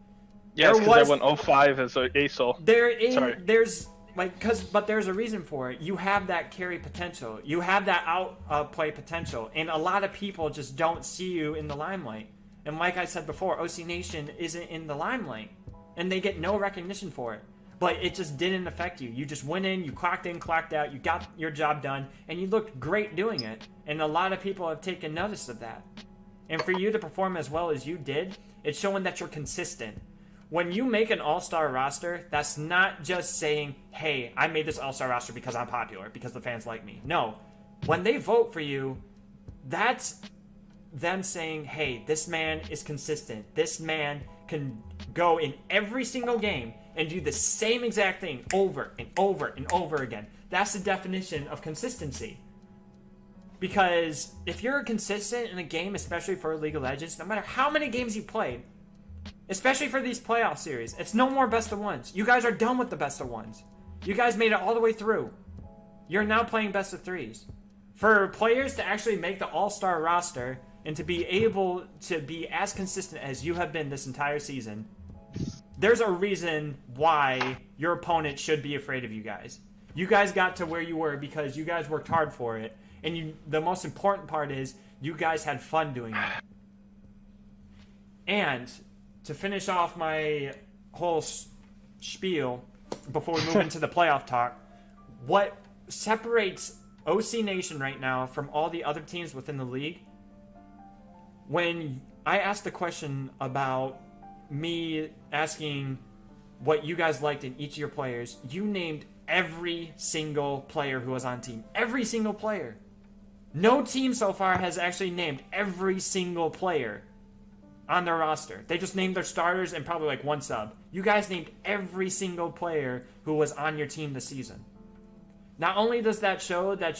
Yes, because I went 05 as a ASOL. But there's a reason for it. You have that carry potential. You have that outplay potential. And a lot of people just don't see you in the limelight. And like I said before, OC Nation isn't in the limelight. And they get no recognition for it. But it just didn't affect you. You just went in, clocked out, you got your job done, and you looked great doing it. And a lot of people have taken notice of that. And for you to perform as well as you did, it's showing that you're consistent. When you make an all-star roster, that's not just saying, hey, I made this all-star roster because I'm popular, because the fans like me. No. When they vote for you, that's them saying, hey, this man is consistent. This man can go in every single game and do the same exact thing over and over and over again. That's the definition of consistency. Because if you're consistent in a game, especially for League of Legends, no matter how many games you played, especially for these playoff series, it's no more best of ones. You guys are done with the best of ones. You guys made it all the way through. You're now playing best of threes. For players to actually make the all-star roster and to be able to be as consistent as you have been this entire season, there's a reason why your opponent should be afraid of you guys. You guys got to where you were because you guys worked hard for it. And the most important part is you guys had fun doing it. And to finish off my whole spiel before we move into the playoff talk, what separates OC Nation right now from all the other teams within the league, when I asked the question about me asking what you guys liked in each of your players, you named every single player who was on team. Every single player. No team so far has actually named every single player on their roster. They just named their starters and probably like one sub. You guys named every single player who was on your team this season. Not only does that show that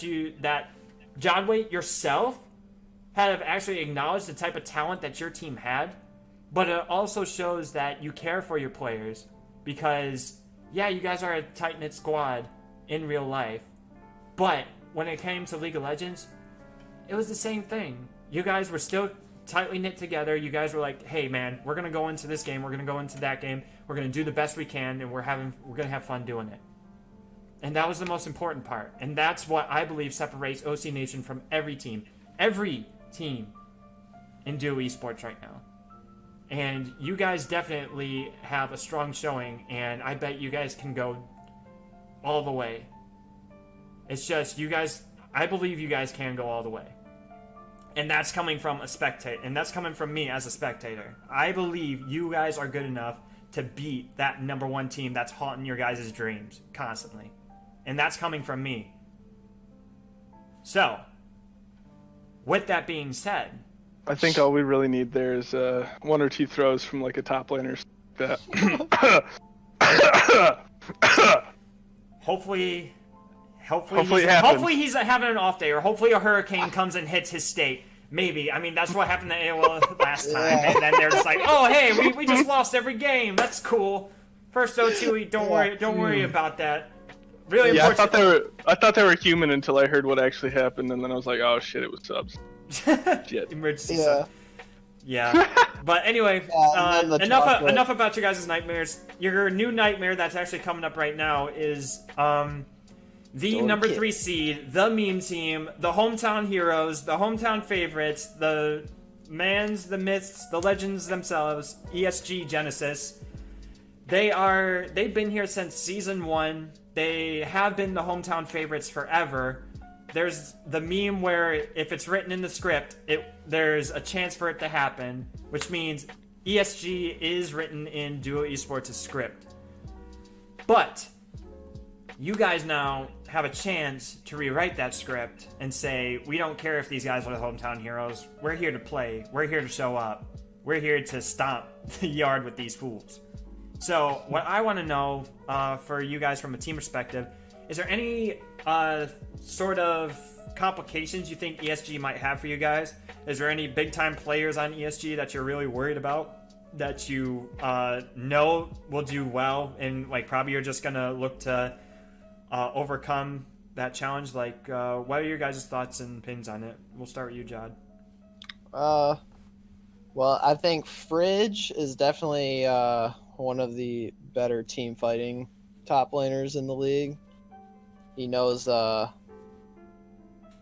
Jodway yourself have actually acknowledged the type of talent that your team had, but it also shows that you care for your players because, yeah, you guys are a tight-knit squad in real life, but when it came to League of Legends, it was the same thing. You guys were still tightly knit together. You guys were like, hey man, we're gonna go into this game, we're gonna go into that game, we're gonna do the best we can, and we're gonna have fun doing it. And that was the most important part. And that's what I believe separates OC Nation from every team in DUO Esports right now. And you guys definitely have a strong showing, and I bet you guys can go all the way. It's just you guys, I believe you guys can go all the way. And that's coming from a spectator, and that's coming from me as a spectator. I believe you guys are good enough to beat that #1 team that's haunting your guys' dreams constantly. And that's coming from me. So, with that being said, I think all we really need there is 1 or 2 throws from like a top laner. Hopefully hopefully he's having an off day, or hopefully a hurricane comes and hits his state. Maybe. I mean, that's what happened to AOL last time. And then they're just like, oh, hey, we just lost every game. That's cool. First 0-2, don't worry about that. Really, yeah, I thought they were human until I heard what actually happened, and then I was like, oh shit, it was subs. Shit. Emergency sub. Yeah. But anyway, enough about your guys' nightmares. Your new nightmare that's actually coming up right now is the #3 seed, the meme team, the hometown heroes, the hometown favorites, the mans, the myths, the legends themselves, ESG Genesis. They've been here since season 1. They have been the hometown favorites forever. There's the meme where if it's written in the script, there's a chance for it to happen, which means ESG is written in DUO Esports' script. But you guys now have a chance to rewrite that script and say, we don't care if these guys are the hometown heroes. We're here to play. We're here to show up. We're here to stomp the yard with these fools. So what I want to know for you guys from a team perspective, is there any sort of complications you think ESG might have for you guys? Is there any big-time players on ESG that you're really worried about, that you know will do well, and like probably you're just going to look to overcome that challenge? Like, what are your guys' thoughts and opinions on it? We'll start with you, Jod. Well, I think Fridge is definitely one of the better team fighting top laners in the league. He knows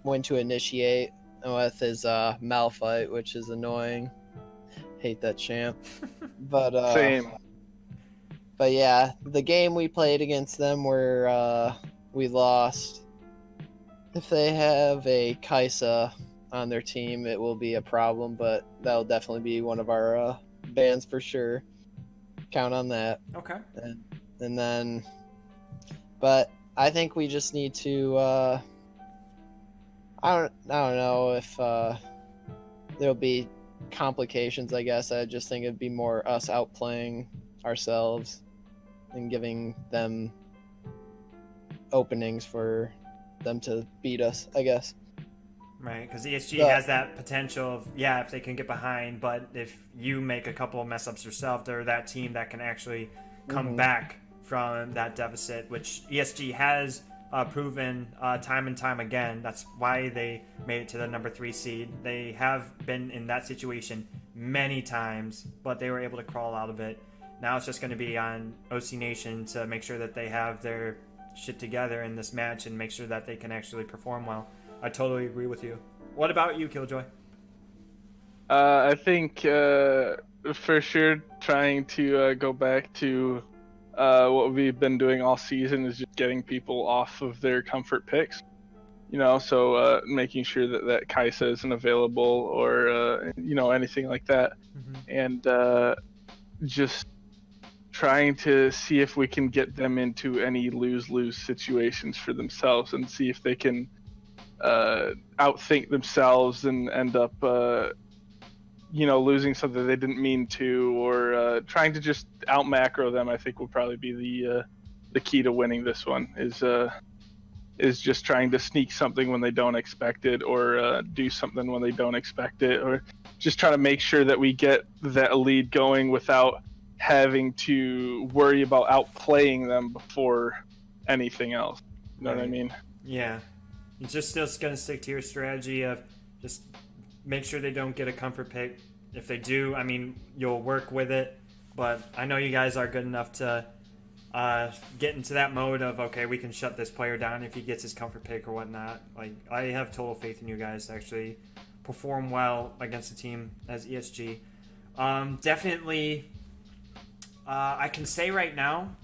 when to initiate with his Malphite, which is annoying. Hate that champ. But Same. But yeah, the game we played against them where we lost. If they have a Kaisa on their team, it will be a problem, but that'll definitely be one of our bans for sure. Count on that. Okay. And then, but I think we just need to. I don't know if there'll be complications. I guess I just think it'd be more us outplaying ourselves and giving them openings for them to beat us, I guess. Right, because ESG has that potential of, yeah, if they can get behind, but if you make a couple of mess ups yourself, they're that team that can actually come back from that deficit, which ESG has proven time and time again. That's why they made it to the number 3 seed. They have been in that situation many times, but they were able to crawl out of it. Now it's just going to be on OC Nation to make sure that they have their shit together in this match and make sure that they can actually perform well. I totally agree with you. What about you, Killjoy? I think for sure trying to go back to what we've been doing all season is just getting people off of their comfort picks. You know, so making sure that Kaisa isn't available or, you know, anything like that. And just trying to see if we can get them into any lose-lose situations for themselves and see if they can outthink themselves and end up, you know, losing something they didn't mean to, or trying to just out macro them. I think will probably be the key to winning this one. Is just trying to sneak something when they don't expect it, or do something when they don't expect it, or just trying to make sure that we get that lead going without having to worry about outplaying them before anything else. You know what I mean? Yeah. You're just still going to stick to your strategy of just make sure they don't get a comfort pick. If they do, I mean, you'll work with it. But I know you guys are good enough to get into that mode of, okay, we can shut this player down if he gets his comfort pick or whatnot. Like, I have total faith in you guys to actually perform well against a team as ESG. Definitely, I can say right now,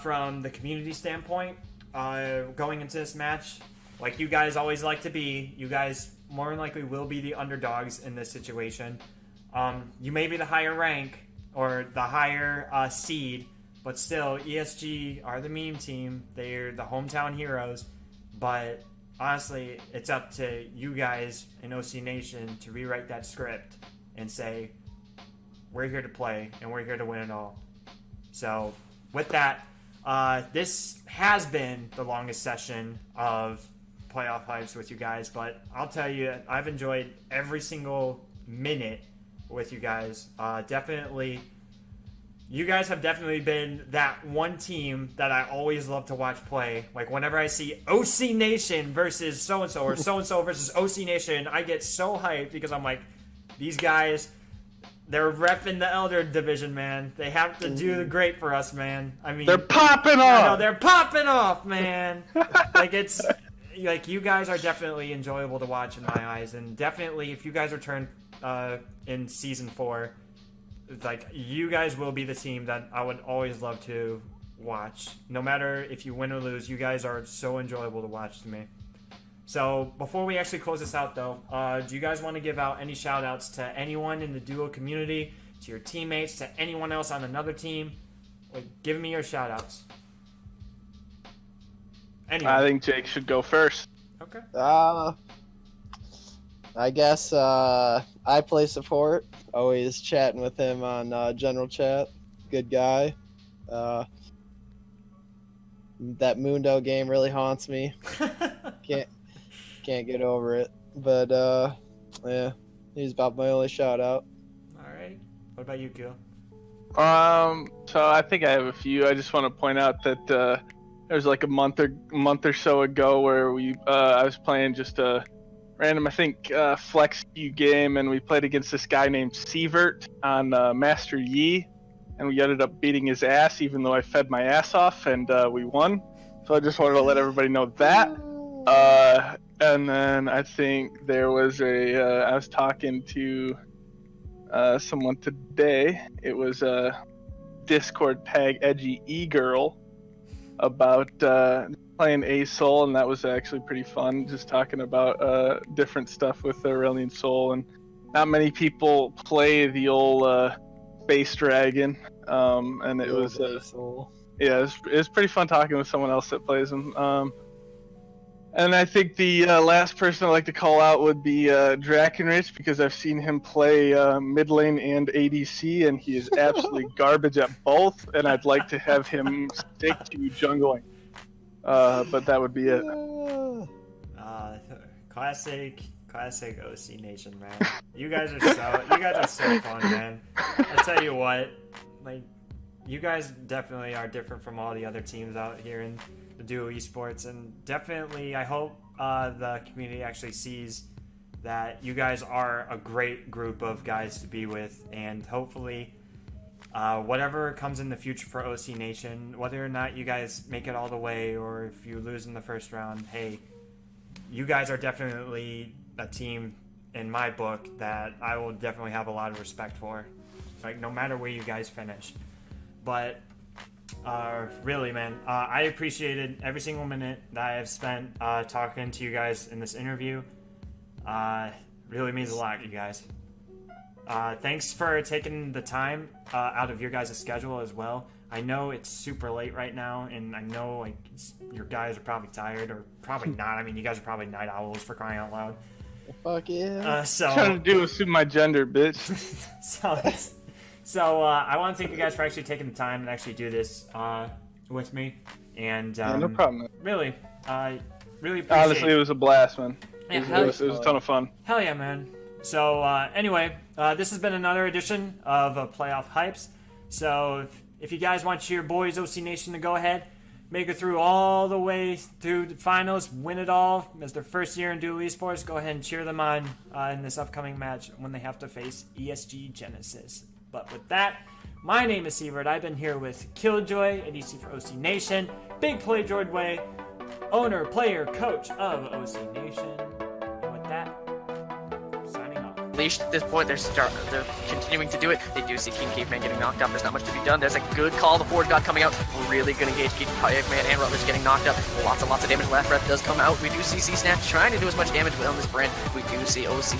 from the community standpoint, going into this match, like you guys always like to be, you guys more than likely will be the underdogs in this situation. You may be the higher rank or the higher seed, but still, ESG are the meme team. They're the hometown heroes. But honestly, it's up to you guys in OC Nation to rewrite that script and say, we're here to play and we're here to win it all. So with that, this has been the longest session of playoff hypes with you guys, but I'll tell you, I've enjoyed every single minute with you guys. Definitely, you guys have definitely been that one team that I always love to watch play. Like, whenever I see OC Nation versus so-and-so, or so-and-so versus OC Nation, I get so hyped because I'm like, these guys, they're repping the Elder Division, man. They have to do the great for us, man. I mean, they're popping off. I know, they're popping off, man. Like, it's like, you guys are definitely enjoyable to watch in my eyes, and definitely if you guys return in season 4, like, you guys will be the team that I would always love to watch. No matter if you win or lose, you guys are so enjoyable to watch to me. So before we actually close this out, though, do you guys want to give out any shout outs to anyone in the duo community, to your teammates, to anyone else on another team? Like, give me your shout outs. Anyway. I think Jake should go first. Okay. I guess I play support. Always chatting with him on general chat. Good guy. That Mundo game really haunts me. Can't get over it. But yeah, he's about my only shout out. All right. What about you, Gil? So I think I have a few. I just want to point out that there was like a month or so ago where I was playing just a random, I think, flex queue game, and we played against this guy named Sievert on Master Yi, and we ended up beating his ass, even though I fed my ass off, and we won. So I just wanted to let everybody know that. And then I think there was I was talking to someone today. It was a Discord tag edgy e-girl about playing A-Soul, and that was actually pretty fun, just talking about different stuff with Aurelion Soul. And not many people play the old Space Dragon, and it was yeah, it was pretty fun talking with someone else that plays them. And I think the last person I'd like to call out would be Drakenrich, because I've seen him play mid lane and ADC, and he is absolutely garbage at both, and I'd like to have him stick to jungling. But that would be it. Classic OC Nation, man. You guys are so fun, man. I'll tell you what, like, you guys definitely are different from all the other teams out here in the DUO Esports, and definitely I hope the community actually sees that you guys are a great group of guys to be with, and hopefully whatever comes in the future for OC Nation, whether or not you guys make it all the way or if you lose in the first round, hey, you guys are definitely a team in my book that I will definitely have a lot of respect for, like, no matter where you guys finish. But really, man, I appreciated every single minute that I have spent talking to you guys in this interview. Really means a lot, you guys. Thanks for taking the time out of your guys' schedule as well. I know it's super late right now, and I know, like, your guys are probably tired, or probably not. I mean, you guys are probably night owls, for crying out loud. Fuck yeah. Trying to do assume my gender, bitch. So I want to thank you guys for actually taking the time and actually do this with me. And yeah, no problem. Really appreciate Honestly, it was a blast, man. Yeah, it was a ton of fun. Hell yeah, man. So anyway, this has been another edition of Playoff Hypes. So if you guys want your boys OC Nation to go ahead, make it through all the way through the finals, win it all as their first year in DUO Esports, go ahead and cheer them on in this upcoming match when they have to face ESG Genesis. But with that, my name is Sievert. I've been here with Killjoy, ADC for OC Nation, Big Play Droid Way, owner, player, coach of OC Nation. And with that, signing off. Leashed at this point, they're continuing to do it. They do see King Caveman getting knocked out. There's not much to be done. There's a good call. The forward god coming out. We're really going to engage King Caveman and Rutledge getting knocked up. Lots and lots of damage. Last breath does come out. We do see C-Snatch trying to do as much damage on this brand. We do see OC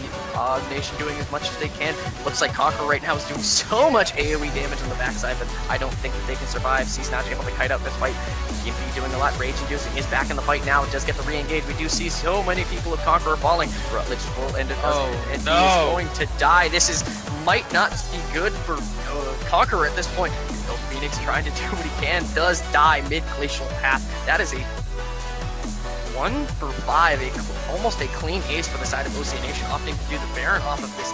Nation doing as much as they can. Looks like Conqueror right now is doing so much AoE damage on the backside, but I don't think that they can survive. C-Snatch able to kite out this fight. Gimpy doing a lot. Rage Inducing is back in the fight now. It does get to re-engage. We do see so many people of Conqueror falling. Rutledge will end it. And he is going to die. This might not be good for Conqueror at this point. Though Phoenix trying to do what he can, does die mid-glacial path. That is a 1 for 5, almost a clean ace for the side of OC Nation, opting to do the Baron off of this